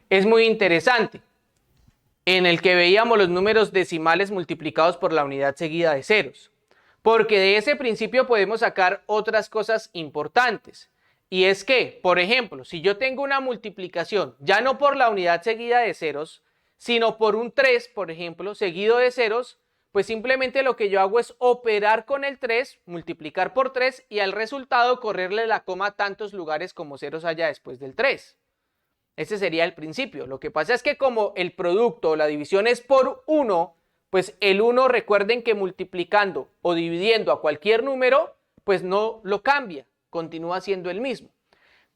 es muy interesante, en el que veíamos los números decimales multiplicados por la unidad seguida de ceros, porque de ese principio podemos sacar otras cosas importantes, y es que, por ejemplo, si yo tengo una multiplicación, ya no por la unidad seguida de ceros, sino por un 3, por ejemplo, seguido de ceros, pues simplemente lo que yo hago es operar con el 3, multiplicar por 3 y al resultado correrle la coma a tantos lugares como ceros haya después del 3. Ese sería el principio. Lo que pasa es que como el producto o la división es por 1, pues el 1 recuerden que multiplicando o dividiendo a cualquier número, pues no lo cambia, continúa siendo el mismo.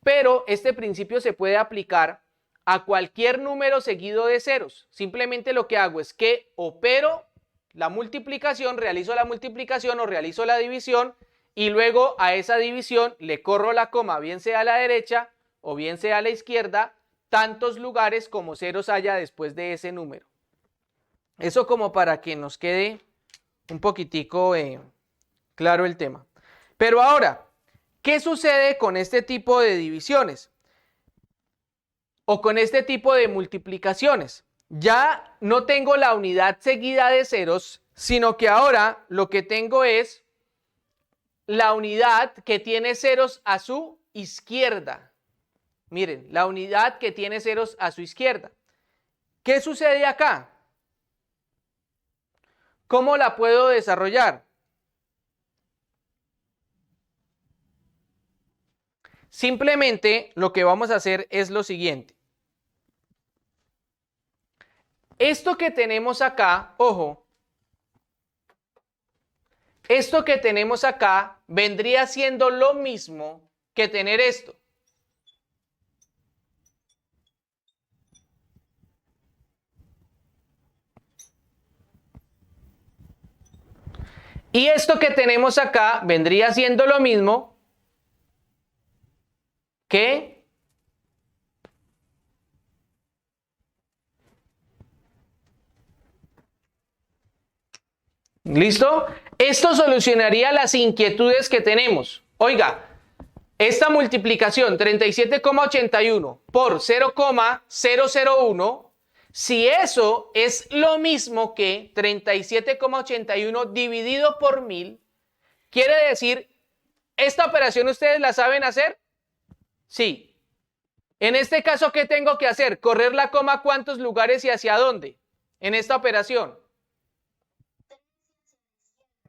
Pero este principio se puede aplicar a cualquier número seguido de ceros. Simplemente lo que hago es que opero la multiplicación, realizo la multiplicación o realizo la división y luego a esa división le corro la coma, bien sea a la derecha o bien sea a la izquierda, tantos lugares como ceros haya después de ese número. Eso como para que nos quede un poquitico claro el tema. Pero ahora, ¿qué sucede con este tipo de divisiones? O con este tipo de multiplicaciones. Ya no tengo la unidad seguida de ceros, sino que ahora lo que tengo es la unidad que tiene ceros a su izquierda. Miren, la unidad que tiene ceros a su izquierda. ¿Qué sucede acá? ¿Cómo la puedo desarrollar? Simplemente lo que vamos a hacer es lo siguiente. Esto que tenemos acá, ojo, esto que tenemos acá vendría siendo lo mismo que tener esto. Y esto que tenemos acá vendría siendo lo mismo que ¿listo? Esto solucionaría las inquietudes que tenemos. Oiga, esta multiplicación 37,81 por 0,001, si eso es lo mismo que 37,81 dividido por 1000, quiere decir, ¿esta operación ustedes la saben hacer? Sí. En este caso, ¿qué tengo que hacer? ¿Correr la coma a cuántos lugares y hacia dónde? En esta operación.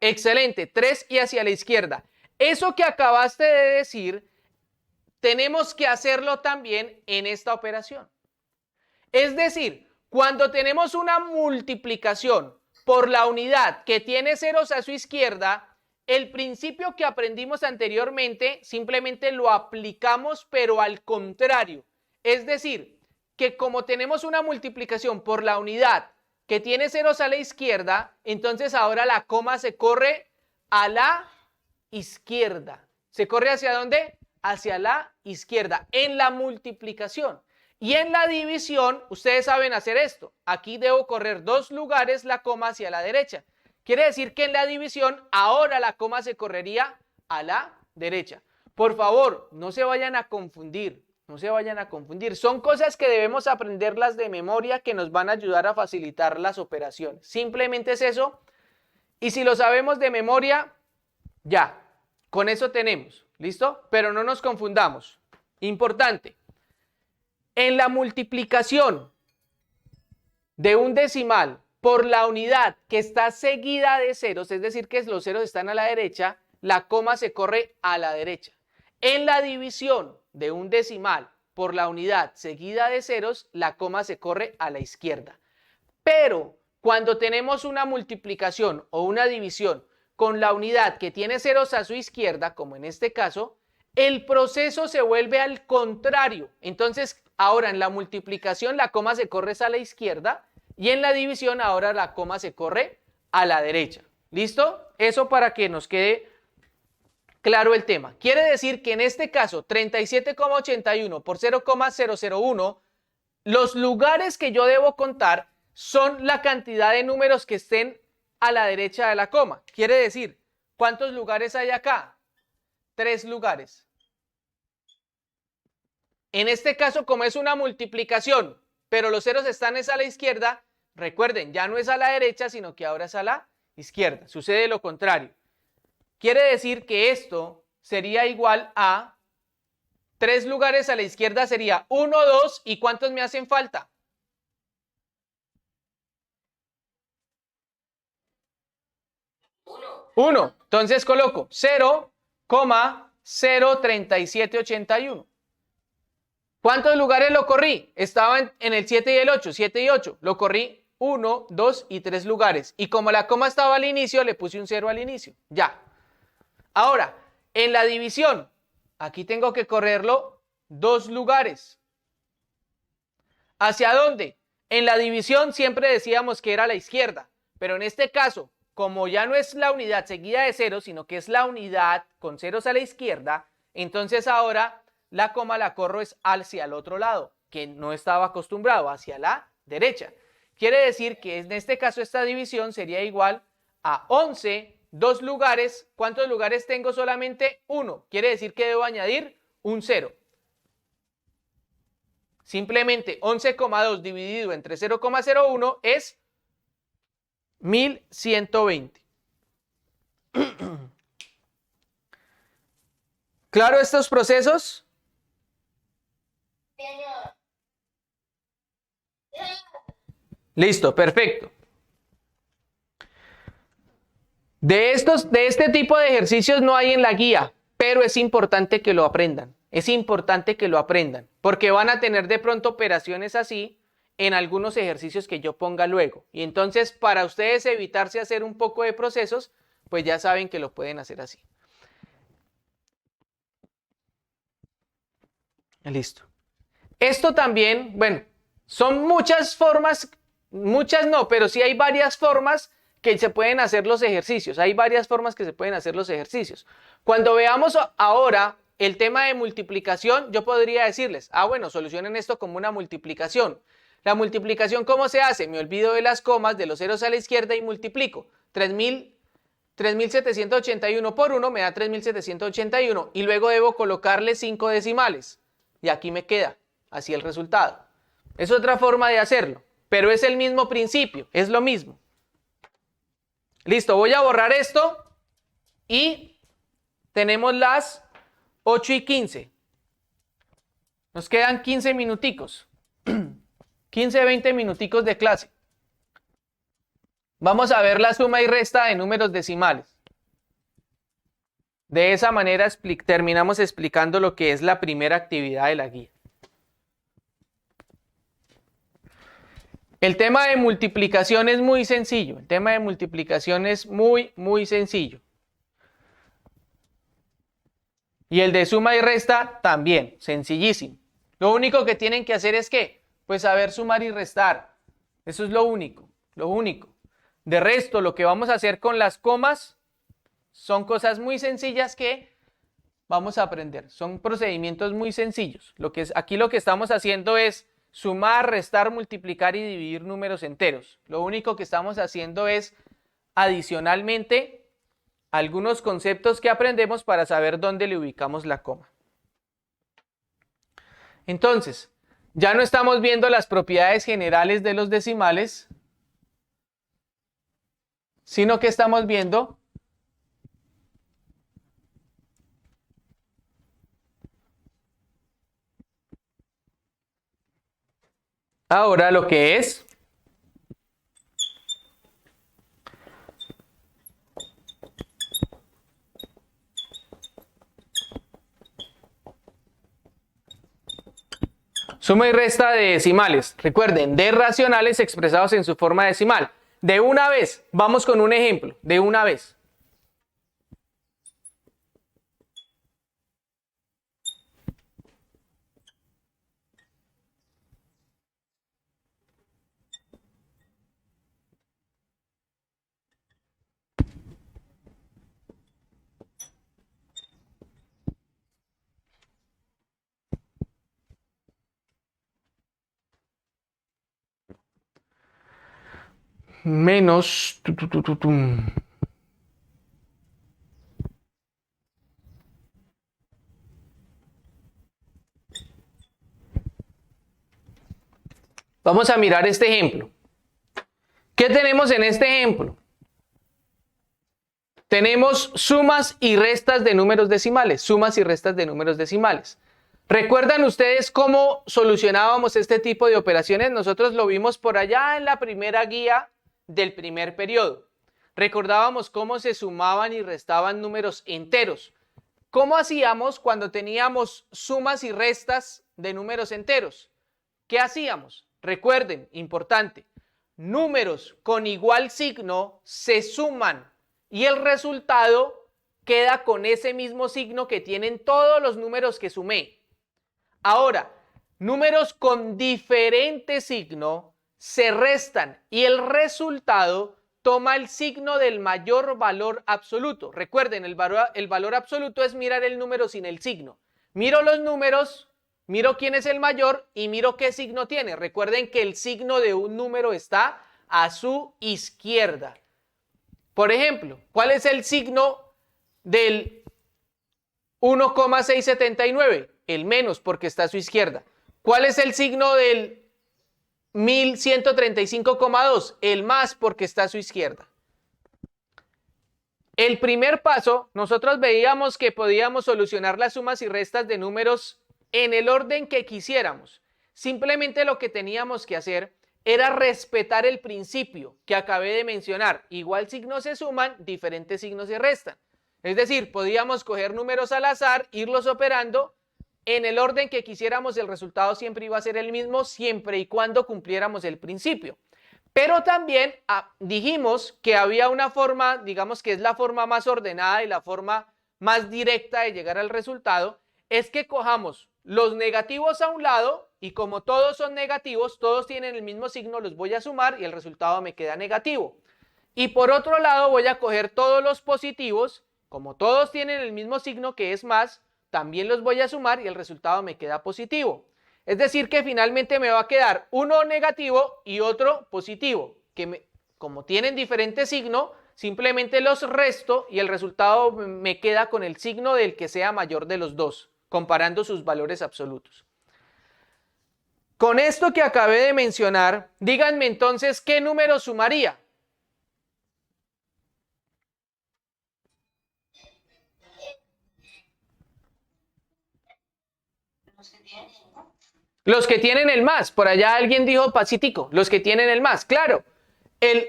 Excelente, 3 y hacia la izquierda. Eso que acabaste de decir, tenemos que hacerlo también en esta operación. Es decir, cuando tenemos una multiplicación por la unidad que tiene ceros a su izquierda, el principio que aprendimos anteriormente simplemente lo aplicamos, pero al contrario. Es decir, que como tenemos una multiplicación por la unidad que tiene ceros a la izquierda, entonces ahora la coma se corre a la izquierda. ¿Se corre hacia dónde? Hacia la izquierda, en la multiplicación. Y en la división, ustedes saben hacer esto. Aquí debo correr 2 lugares la coma hacia la derecha. Quiere decir que en la división, ahora la coma se correría a la derecha. Por favor, no se vayan a confundir. No se vayan a confundir. Son cosas que debemos aprenderlas de memoria que nos van a ayudar a facilitar las operaciones. Simplemente es eso. Y si lo sabemos de memoria, ya, con eso tenemos, ¿listo? Pero no nos confundamos. Importante, en la multiplicación de un decimal por la unidad que está seguida de ceros, es decir, que los ceros están a la derecha, la coma se corre a la derecha. En la división de un decimal por la unidad seguida de ceros, la coma se corre a la izquierda. Pero cuando tenemos una multiplicación o una división con la unidad que tiene ceros a su izquierda, como en este caso, el proceso se vuelve al contrario. Entonces, ahora en la multiplicación la coma se corre a la izquierda y en la división ahora la coma se corre a la derecha. ¿Listo? Eso para que nos quede claro el tema. Quiere decir que en este caso 37,81 por 0,001, los lugares que yo debo contar son la cantidad de números que estén a la derecha de la coma. Quiere decir, ¿cuántos lugares hay acá? 3 lugares. En este caso, como es una multiplicación, pero los ceros están a la izquierda, recuerden, ya no es a la derecha, sino que ahora es a la izquierda. Sucede lo contrario. Quiere decir que esto sería igual a 3 lugares a la izquierda sería 1, 2, ¿y cuántos me hacen falta? 1. Entonces coloco 0,03781. ¿Cuántos lugares lo corrí? Estaban en el 7 y el 8, 7 y 8. Lo corrí 1, 2 y 3 lugares. Y como la coma estaba al inicio, le puse un 0 al inicio. Ya. Ahora, en la división, aquí tengo que correrlo 2 lugares. ¿Hacia dónde? En la división siempre decíamos que era a la izquierda, pero en este caso, como ya no es la unidad seguida de ceros, sino que es la unidad con ceros a la izquierda, entonces ahora la coma la corro es hacia el otro lado, que no estaba acostumbrado, hacia la derecha. Quiere decir que en este caso esta división sería igual a 11, 2 lugares. ¿Cuántos lugares tengo? Solamente 1. Quiere decir que debo añadir un 0. Simplemente 11,2 dividido entre 0,01 es 1120. ¿Claro estos procesos? Señor. Listo, perfecto. De este tipo de ejercicios no hay en la guía, pero es importante que lo aprendan. Es importante que lo aprendan, porque van a tener de pronto operaciones así en algunos ejercicios que yo ponga luego. Y entonces, para ustedes evitarse hacer un poco de procesos, pues ya saben que lo pueden hacer así. Listo. Esto también, bueno, son muchas formas, muchas no, pero sí hay varias formas que se pueden hacer los ejercicios. Hay varias formas que se pueden hacer los ejercicios. Cuando veamos ahora el tema de multiplicación, yo podría decirles, bueno, solucionen esto como una multiplicación. La multiplicación, ¿cómo se hace? Me olvido de las comas, de los ceros a la izquierda y multiplico. 3.781 por 1 me da 3.781 y luego debo colocarle 5 decimales. Y aquí me queda así el resultado. Es otra forma de hacerlo, pero es el mismo principio, es lo mismo. Listo, voy a borrar esto y tenemos las 8:15. Nos quedan 15 minuticos. 15, 20 minuticos de clase. Vamos a ver la suma y resta de números decimales. De esa manera terminamos explicando lo que es la primera actividad de la guía. El tema de multiplicación es muy sencillo. El tema de multiplicación es muy, muy sencillo. Y el de suma y resta también, sencillísimo. Lo único que tienen que hacer es ¿qué? Pues saber sumar y restar. Eso es lo único, lo único. De resto, lo que vamos a hacer con las comas son cosas muy sencillas que vamos a aprender. Son procedimientos muy sencillos. Aquí lo que estamos haciendo es sumar, restar, multiplicar y dividir números enteros. Lo único que estamos haciendo es adicionalmente algunos conceptos que aprendemos para saber dónde le ubicamos la coma. Entonces, ya no estamos viendo las propiedades generales de los decimales, sino que estamos viendo ahora lo que es suma y resta de decimales. Recuerden, de racionales expresados en su forma decimal. De una vez, vamos con un ejemplo, de una vez. Menos Vamos a mirar este ejemplo. ¿Qué tenemos en este ejemplo? Tenemos sumas y restas de números decimales, sumas y restas de números decimales. ¿Recuerdan ustedes cómo solucionábamos este tipo de operaciones? Nosotros lo vimos por allá en la primera guía del primer periodo. Recordábamos cómo se sumaban y restaban números enteros. ¿Cómo hacíamos cuando teníamos sumas y restas de números enteros? ¿Qué hacíamos? Recuerden, importante, números con igual signo se suman y el resultado queda con ese mismo signo que tienen todos los números que sumé. Ahora, números con diferente signo se restan y el resultado toma el signo del mayor valor absoluto. Recuerden, el valor absoluto es mirar el número sin el signo. Miro los números, miro quién es el mayor y miro qué signo tiene. Recuerden que el signo de un número está a su izquierda. Por ejemplo, ¿cuál es el signo del 1,679? El menos, porque está a su izquierda. ¿Cuál es el signo del 1135,2? El más, porque está a su izquierda. El primer paso, nosotros veíamos que podíamos solucionar las sumas y restas de números en el orden que quisiéramos. Simplemente lo que teníamos que hacer era respetar el principio que acabé de mencionar. Igual signos se suman, diferentes signos se restan. Es decir, podíamos coger números al azar, irlos operando en el orden que quisiéramos, el resultado siempre iba a ser el mismo, siempre y cuando cumpliéramos el principio. Pero también dijimos que había una forma, digamos que es la forma más ordenada y la forma más directa de llegar al resultado, es que cojamos los negativos a un lado y como todos son negativos, todos tienen el mismo signo, los voy a sumar y el resultado me queda negativo. Y por otro lado voy a coger todos los positivos, como todos tienen el mismo signo que es más, también los voy a sumar y el resultado me queda positivo. Es decir que finalmente me va a quedar uno negativo y otro positivo, que como tienen diferente signo, simplemente los resto y el resultado me queda con el signo del que sea mayor de los dos, comparando sus valores absolutos. Con esto que acabé de mencionar, díganme entonces qué número sumaría. Los que tienen el más, por allá alguien dijo pacífico, los que tienen el más, claro, el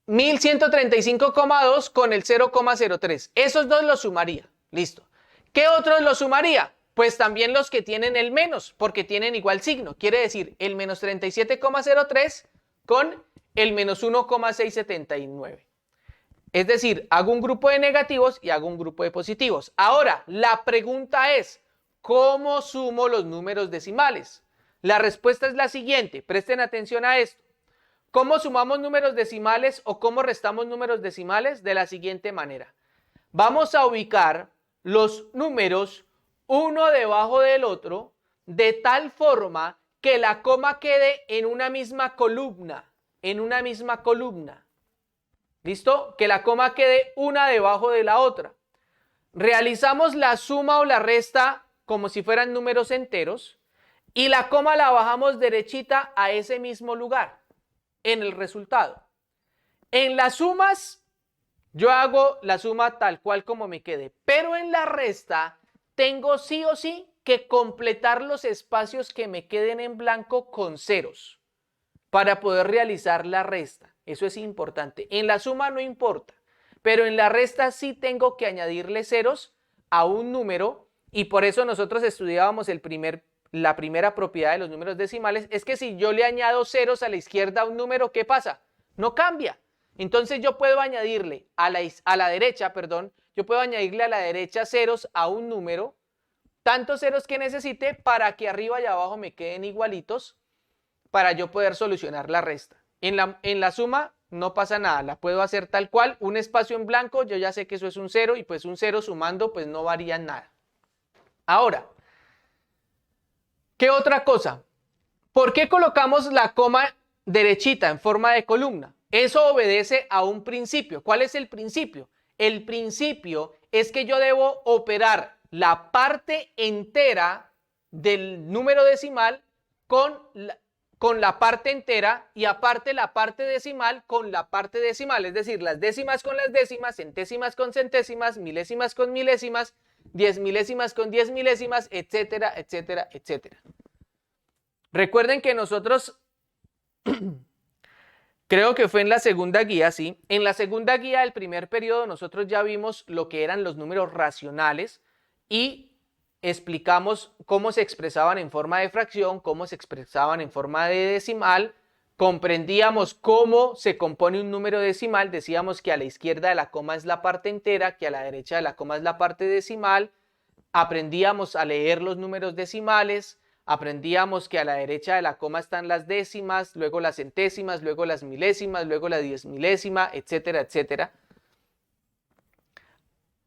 1135,2 con el 0,03, esos dos los sumaría, listo. ¿Qué otros los sumaría? Pues también los que tienen el menos, porque tienen igual signo, quiere decir el menos 37,03 con el menos 1,679. Es decir, hago un grupo de negativos y hago un grupo de positivos. Ahora, la pregunta es, ¿cómo sumo los números decimales? La respuesta es la siguiente, presten atención a esto. ¿Cómo sumamos números decimales o cómo restamos números decimales? De la siguiente manera. Vamos a ubicar los números uno debajo del otro de tal forma que la coma quede en una misma columna, ¿Listo? Que la coma quede una debajo de la otra. Realizamos la suma o la resta como si fueran números enteros y la coma la bajamos derechita a ese mismo lugar, en el resultado. En las sumas, yo hago la suma tal cual como me quede, pero en la resta tengo sí o sí que completar los espacios que me queden en blanco con ceros para poder realizar la resta. Eso es importante. En la suma no importa, pero en la resta sí tengo que añadirle ceros a un número y por eso nosotros estudiábamos la primera propiedad de los números decimales, es que si yo le añado ceros a la izquierda a un número, ¿qué pasa? No cambia. Entonces yo puedo añadirle a la derecha, yo puedo añadirle a la derecha ceros a un número, tantos ceros que necesite para que arriba y abajo me queden igualitos para yo poder solucionar la resta. En la suma no pasa nada, la puedo hacer tal cual, un espacio en blanco, yo ya sé que eso es un cero y pues un cero sumando pues no varía en nada. Ahora, ¿qué otra cosa? ¿Por qué colocamos la coma derechita en forma de columna? Eso obedece a un principio. ¿Cuál es el principio? El principio es que yo debo operar la parte entera del número decimal con la parte entera y aparte la parte decimal con la parte decimal, es decir, las décimas con las décimas, centésimas con centésimas, milésimas con milésimas, 10 milésimas con 10 milésimas, etcétera, etcétera, etcétera. Recuerden que nosotros, creo que fue en la segunda guía, sí, en la segunda guía del primer periodo nosotros ya vimos lo que eran los números racionales y explicamos cómo se expresaban en forma de fracción, cómo se expresaban en forma de decimal, comprendíamos cómo se compone un número decimal, decíamos que a la izquierda de la coma es la parte entera, que a la derecha de la coma es la parte decimal, aprendíamos a leer los números decimales, aprendíamos que a la derecha de la coma están las décimas, luego las centésimas, luego las milésimas, luego la 10 milésima, etcétera, etcétera.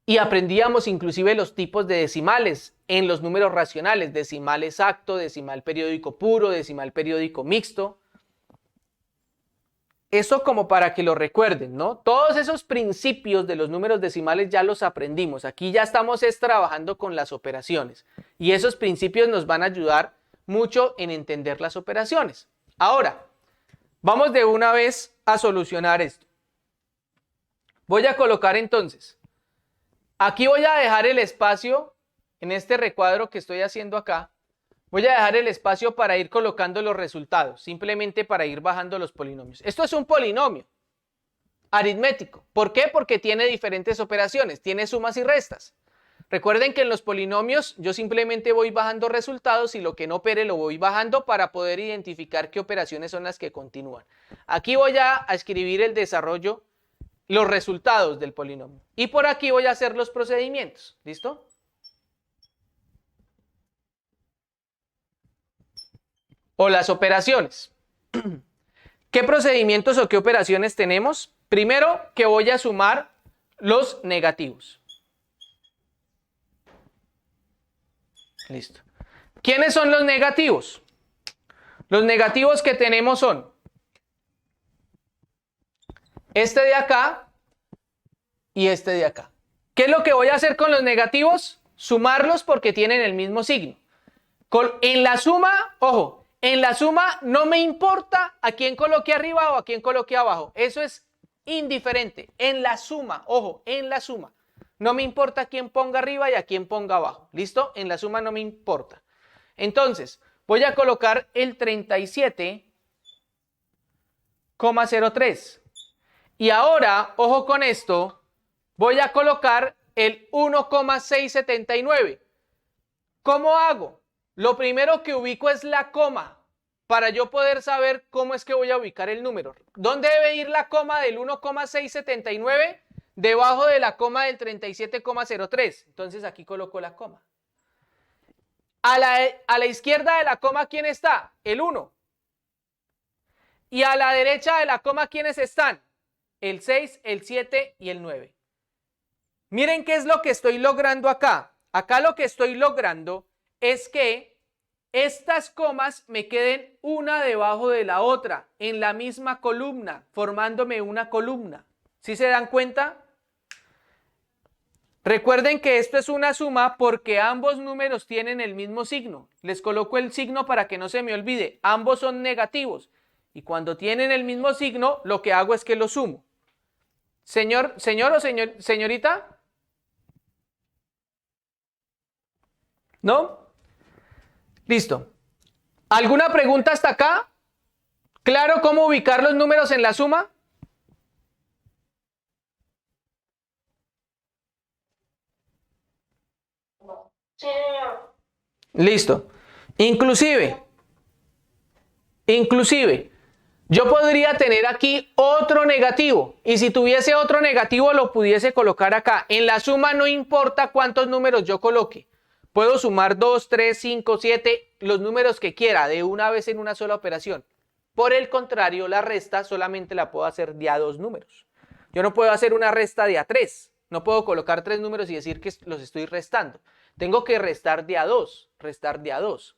Y aprendíamos inclusive los tipos de decimales en los números racionales, decimal exacto, decimal periódico puro, decimal periódico mixto. Eso como para que lo recuerden, ¿no? Todos esos principios de los números decimales ya los aprendimos. Aquí ya estamos trabajando con las operaciones. Y esos principios nos van a ayudar mucho en entender las operaciones. Ahora, vamos de una vez a solucionar esto. Voy a colocar entonces, aquí voy a dejar el espacio, en este recuadro que estoy haciendo acá, voy a dejar el espacio para ir colocando los resultados, simplemente para ir bajando los polinomios. Esto es un polinomio aritmético. ¿Por qué? Porque tiene diferentes operaciones, tiene sumas y restas. Recuerden que en los polinomios yo simplemente voy bajando resultados y lo que no opere lo voy bajando para poder identificar qué operaciones son las que continúan. Aquí voy a escribir el desarrollo, los resultados del polinomio. Y por aquí voy a hacer los procedimientos. ¿Listo? O las operaciones. ¿Qué procedimientos o qué operaciones tenemos? Primero, que voy a sumar los negativos. Listo. ¿Quiénes son los negativos? Los negativos que tenemos son este de acá y este de acá. ¿Qué es lo que voy a hacer con los negativos? Sumarlos porque tienen el mismo signo. En la suma, ojo, en la suma no me importa a quién coloque arriba o a quién coloque abajo. Eso es indiferente. En la suma, ojo, en la suma. No me importa a quién ponga arriba y a quién ponga abajo. ¿Listo? En la suma no me importa. Entonces, voy a colocar el 37,03. Y ahora, ojo con esto, voy a colocar el 1,679. ¿Cómo hago? Lo primero que ubico es la coma, para yo poder saber cómo es que voy a ubicar el número. ¿Dónde debe ir la coma del 1,679? Debajo de la coma del 37,03. Entonces aquí coloco la coma. A la izquierda de la coma, ¿quién está? El 1. Y a la derecha de la coma, ¿quiénes están? El 6, el 7 y el 9. Miren qué es lo que estoy logrando acá. Acá lo que estoy logrando es que estas comas me queden una debajo de la otra, en la misma columna, formándome una columna. ¿Sí se dan cuenta? Recuerden que esto es una suma porque ambos números tienen el mismo signo. Les coloco el signo para que no se me olvide. Ambos son negativos. Y cuando tienen el mismo signo, lo que hago es que los sumo. Señor o señorita. ¿No? Listo. ¿Alguna pregunta hasta acá? ¿Claro cómo ubicar los números en la suma? Sí, señor. Listo. Inclusive, yo podría tener aquí otro negativo. Y si tuviese otro negativo, lo pudiese colocar acá. En la suma no importa cuántos números yo coloque. Puedo sumar 2, 3, 5, 7, los números que quiera, de una vez en una sola operación. Por el contrario, la resta solamente la puedo hacer de a 2 números. Yo no puedo hacer una resta de a 3. No puedo colocar 3 números y decir que los estoy restando. Tengo que restar de a 2, restar de a 2.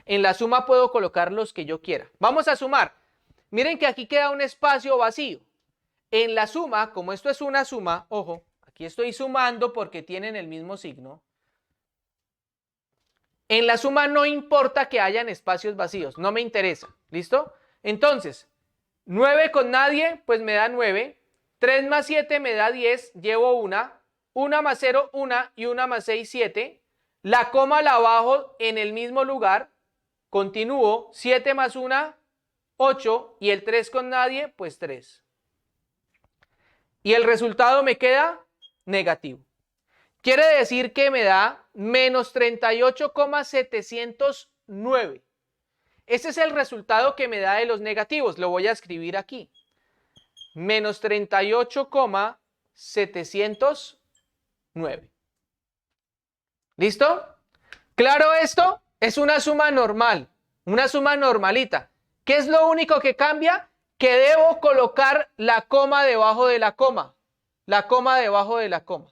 En la suma puedo colocar los que yo quiera. Vamos a sumar. Miren que aquí queda un espacio vacío. En la suma, como esto es una suma, ojo, aquí estoy sumando porque tienen el mismo signo. En la suma no importa que hayan espacios vacíos, no me interesa. ¿Listo? Entonces, 9 con nadie, pues me da 9. 3 más 7 me da 10, llevo 1. 1 más 0, 1 y 1 más 6, 7. La coma la bajo en el mismo lugar. Continúo, 7 más 1, 8 y el 3 con nadie, pues 3. Y el resultado me queda negativo. Quiere decir que me da menos 38,709. Ese es el resultado que me da de los negativos. Lo voy a escribir aquí. Menos 38,709. ¿Listo? ¿Claro esto? Es una suma normal, una suma normalita. ¿Qué es lo único que cambia? Que debo colocar la coma debajo de la coma. La coma debajo de la coma.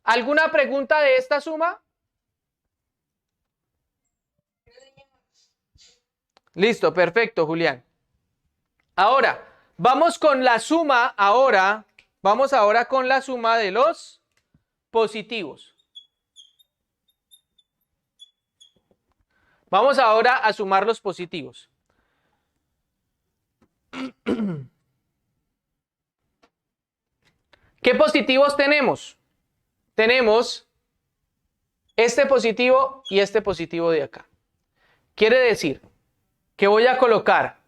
¿Alguna pregunta de esta suma? Listo, perfecto, Julián. Ahora, vamos con la suma Vamos ahora con la suma de los positivos. Vamos ahora a sumar los positivos. ¿Qué positivos tenemos? Tenemos este positivo y este positivo de acá. Quiere decir que voy a colocar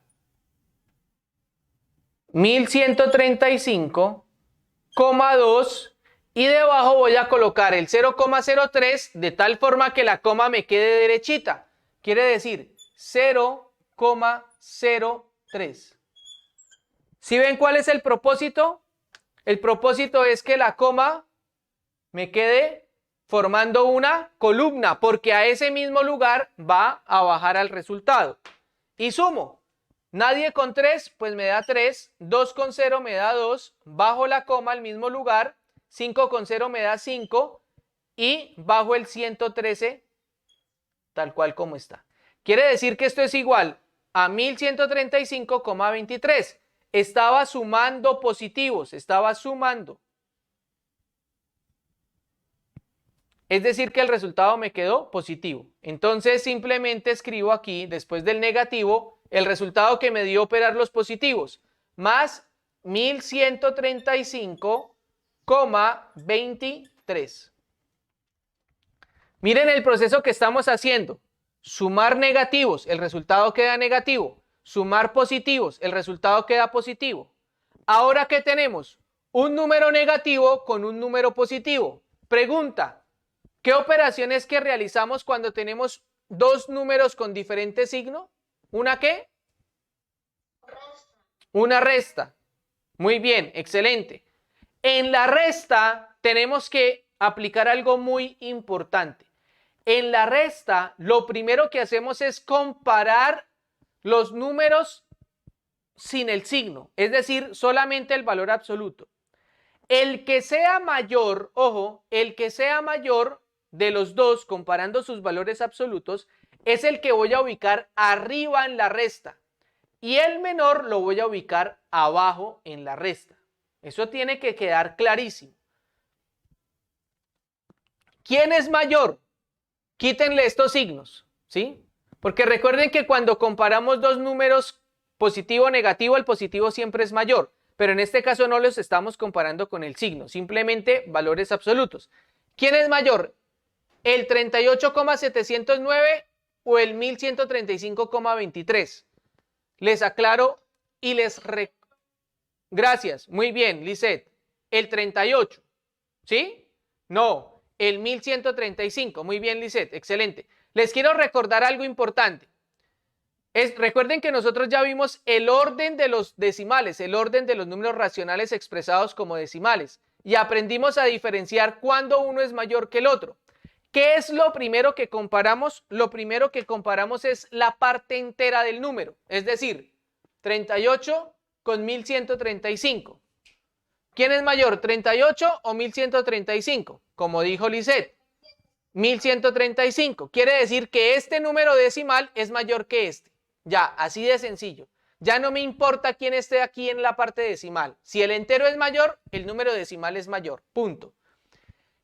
1135,2 y debajo voy a colocar el 0,03 de tal forma que la coma me quede derechita. Quiere decir 0,03. ¿Sí ven cuál es el propósito? El propósito es que la coma me quede formando una columna, porque a ese mismo lugar va a bajar al resultado. Y sumo. Nadie con 3, pues me da 3. 2 con 0 me da 2. Bajo la coma al mismo lugar. 5 con 0 me da 5. Y bajo el 113 tal cual como está. Quiere decir que esto es igual a 1135,23. Estaba sumando positivos, estaba sumando. Es decir que el resultado me quedó positivo. Entonces simplemente escribo aquí, después del negativo, el resultado que me dio operar los positivos, más 1135,23. Miren el proceso que estamos haciendo. Sumar negativos, el resultado queda negativo. Sumar positivos, el resultado queda positivo. Ahora, ¿qué tenemos? Un número negativo con un número positivo. Pregunta, ¿qué operaciones que realizamos cuando tenemos dos números con diferente signo? ¿Una qué? Una resta. Muy bien, excelente. En la resta tenemos que aplicar algo muy importante. En la resta, lo primero que hacemos es comparar los números sin el signo, es decir, solamente el valor absoluto. El que sea mayor, ojo, el que sea mayor de los dos, comparando sus valores absolutos, es el que voy a ubicar arriba en la resta. Y el menor lo voy a ubicar abajo en la resta. Eso tiene que quedar clarísimo. ¿Quién es mayor? Quítenle estos signos, ¿sí? Porque recuerden que cuando comparamos dos números positivo o negativo, el positivo siempre es mayor. pero en este caso no los estamos comparando con el signo, simplemente valores absolutos. ¿Quién es mayor? ¿El 38,709 o el 1135,23? Les aclaro y Gracias, muy bien, Lisette. El 38, ¿sí? No, el 1135. Muy bien, Lisette, excelente. Les quiero recordar algo importante. Recuerden que nosotros ya vimos el orden de los decimales, el orden de los números racionales expresados como decimales, y aprendimos a diferenciar cuándo uno es mayor que el otro. ¿Qué es lo primero que comparamos? Lo primero que comparamos es la parte entera del número, es decir, 38 con 1135. ¿Quién es mayor, 38 o 1135? Como dijo Lisette, 1135. Quiere decir que este número decimal es mayor que este. Ya, así de sencillo. Ya no me importa quién esté aquí en la parte decimal. Si el entero es mayor, el número decimal es mayor. Punto.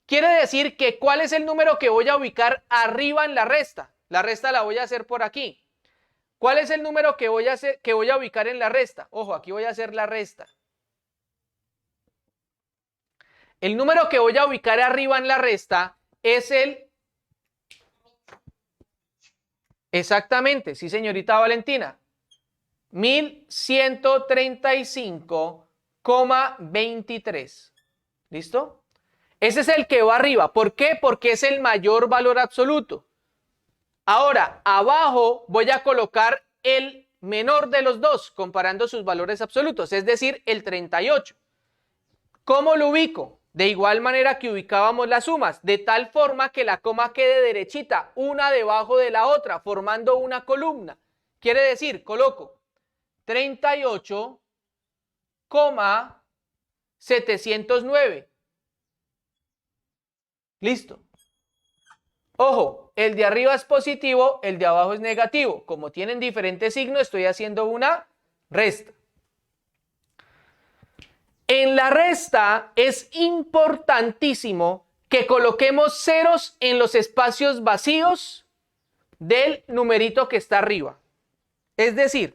Quiere decir que ¿cuál es el número que voy a ubicar arriba en la resta? La resta la voy a hacer por aquí. ¿Cuál es el número que voy a ubicar en la resta? Ojo, aquí voy a hacer la resta. El número que voy a ubicar arriba en la resta es el... Exactamente, sí, señorita Valentina. 1135,23. ¿Listo? Ese es el que va arriba. ¿Por qué? Porque es el mayor valor absoluto. Ahora, abajo voy a colocar el menor de los dos, comparando sus valores absolutos, es decir, el 38. ¿Cómo lo ubico? De igual manera que ubicábamos las sumas, de tal forma que la coma quede derechita, una debajo de la otra, formando una columna. Quiere decir, coloco 38,709. Listo. Ojo, el de arriba es positivo, el de abajo es negativo. Como tienen diferentes signos, estoy haciendo una resta. En la resta es importantísimo que coloquemos ceros en los espacios vacíos del numerito que está arriba. Es decir,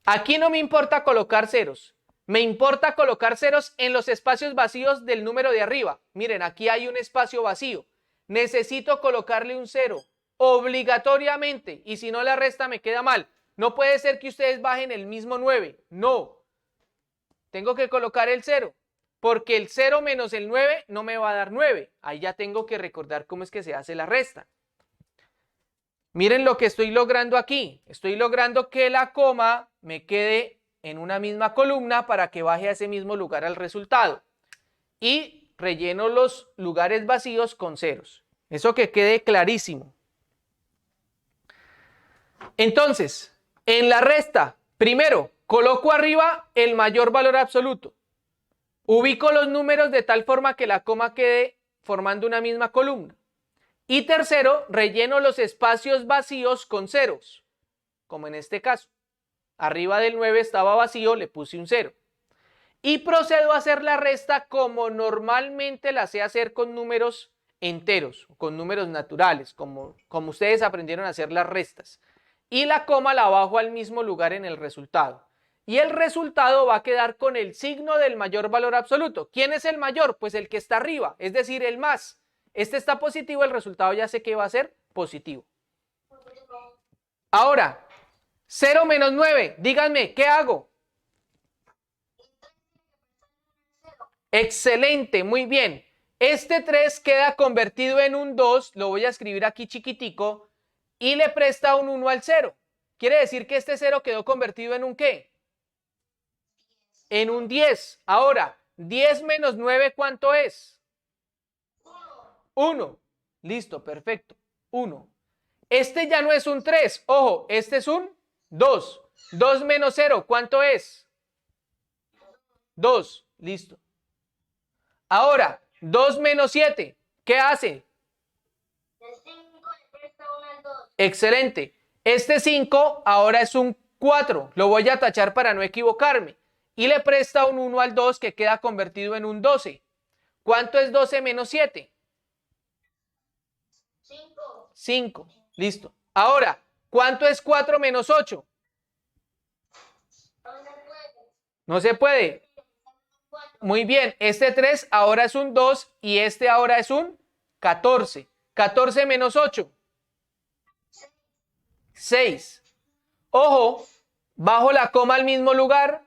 aquí no me importa colocar ceros, me importa colocar ceros en los espacios vacíos del número de arriba. Miren, aquí hay un espacio vacío. Necesito colocarle un cero, obligatoriamente, y si no la resta me queda mal. No puede ser que ustedes bajen el mismo 9, no. Tengo que colocar el 0, porque el 0 menos el 9 no me va a dar 9. Ahí ya tengo que recordar cómo es que se hace la resta. Miren lo que estoy logrando aquí. Estoy logrando que la coma me quede en una misma columna para que baje a ese mismo lugar al resultado. Y relleno los lugares vacíos con ceros. Eso que quede clarísimo. Entonces, en la resta, primero, coloco arriba el mayor valor absoluto. Ubico los números de tal forma que la coma quede formando una misma columna. Y tercero, relleno los espacios vacíos con ceros, como en este caso. Arriba del 9 estaba vacío, le puse un 0. Y procedo a hacer la resta como normalmente la sé hacer con números enteros, con números naturales, como ustedes aprendieron a hacer las restas. Y la coma la bajo al mismo lugar en el resultado. Y el resultado va a quedar con el signo del mayor valor absoluto. ¿Quién es el mayor? Pues el que está arriba, es decir, el más. Este está positivo, el resultado ya sé que va a ser positivo. Ahora, 0 menos 9, díganme, ¿qué hago? Excelente, muy bien. Este 3 queda convertido en un 2, lo voy a escribir aquí chiquitico, y le presta un 1 al 0. Quiere decir que este 0 quedó convertido en un ¿qué? En un 10. Ahora, 10 menos 9, ¿cuánto es? 1. Listo, perfecto. 1. Este ya no es un 3. Ojo, este es un 2. 2 menos 0, ¿cuánto es? 2. Listo. Ahora, 2 menos 7, ¿qué hace? De 5 le presta 1 al 2. Excelente. Este 5 ahora es un 4. Lo voy a tachar para no equivocarme. Y le presta un 1 al 2 que queda convertido en un 12. ¿Cuánto es 12 menos 7? 5. 5. Listo. Ahora, ¿cuánto es 4 menos 8? No se puede. No se puede. Muy bien, este 3 ahora es un 2 y este ahora es un 14. 14 menos 8. 6. Ojo, bajo la coma al mismo lugar,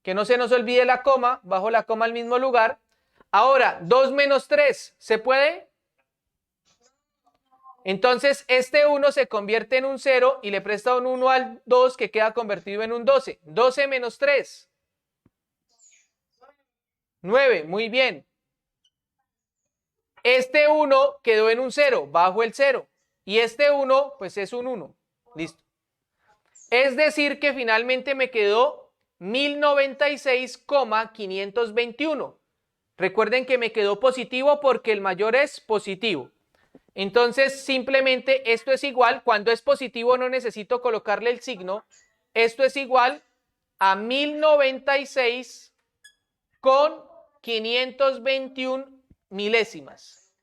que no se nos olvide la coma, bajo la coma al mismo lugar. Ahora, 2 menos 3, ¿se puede? Entonces, este 1 se convierte en un 0 y le presta un 1 al 2 que queda convertido en un 12. 12 menos 3. 9, muy bien. Este 1 quedó en un 0, bajo el 0. Y este 1, pues es un 1. Listo. Es decir que finalmente me quedó 1096,521. Recuerden que me quedó positivo porque el mayor es positivo. Entonces simplemente esto es igual, cuando es positivo no necesito colocarle el signo. Esto es igual a 1096 con 521 milésimas.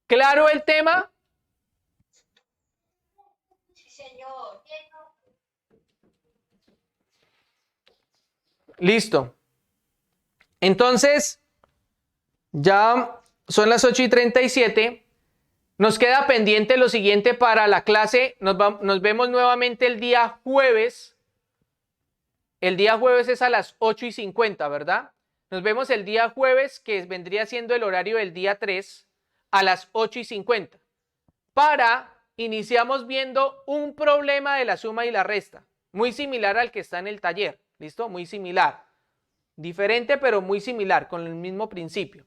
¿Claro el tema? Sí, señor. Listo. Entonces, ya son las 8:37. Nos queda pendiente lo siguiente para la clase. Nos vemos nuevamente el día jueves. El día jueves es a las 8:50, ¿verdad? Nos vemos el día jueves, que vendría siendo el horario del día 3, a las 8:50. Iniciamos viendo un problema de la suma y la resta, muy similar al que está en el taller. ¿Listo? Muy similar. Diferente, pero muy similar, con el mismo principio.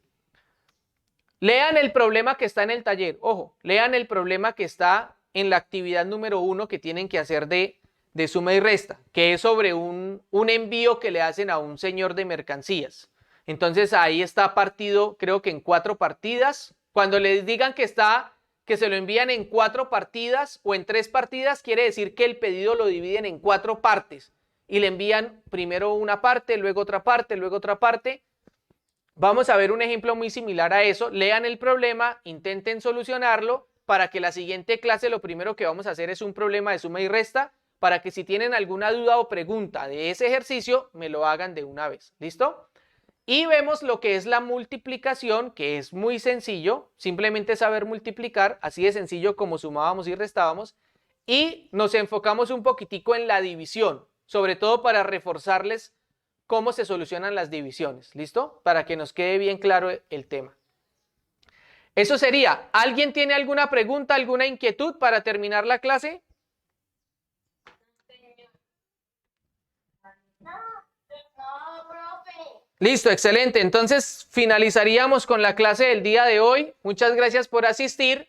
Lean el problema que está en el taller. Ojo, lean el problema que está en la actividad número 1 que tienen que hacer de suma y resta, que es sobre un envío que le hacen a un señor de mercancías. Entonces ahí está partido, creo que en 4 partidas. Cuando les digan que se lo envían en 4 partidas o en 3 partidas, quiere decir que el pedido lo dividen en 4 partes y le envían primero una parte, luego otra parte, luego otra parte. Vamos a ver un ejemplo muy similar a eso. Lean el problema, intenten solucionarlo para que la siguiente clase lo primero que vamos a hacer es un problema de suma y resta, para que si tienen alguna duda o pregunta de ese ejercicio, me lo hagan de una vez. ¿Listo? Y vemos lo que es la multiplicación, que es muy sencillo, simplemente saber multiplicar, así de sencillo como sumábamos y restábamos, y nos enfocamos un poquitico en la división, sobre todo para reforzarles cómo se solucionan las divisiones. ¿Listo? Para que nos quede bien claro el tema. Eso sería. ¿Alguien tiene alguna pregunta, alguna inquietud para terminar la clase? No, profe. Listo, excelente. Entonces finalizaríamos con la clase del día de hoy. Muchas gracias por asistir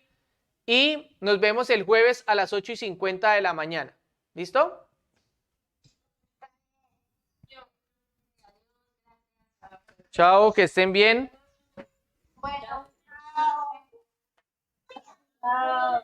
y nos vemos el jueves a las 8:50 de la mañana. ¿Listo? Chao, que estén bien. Bueno. Chao.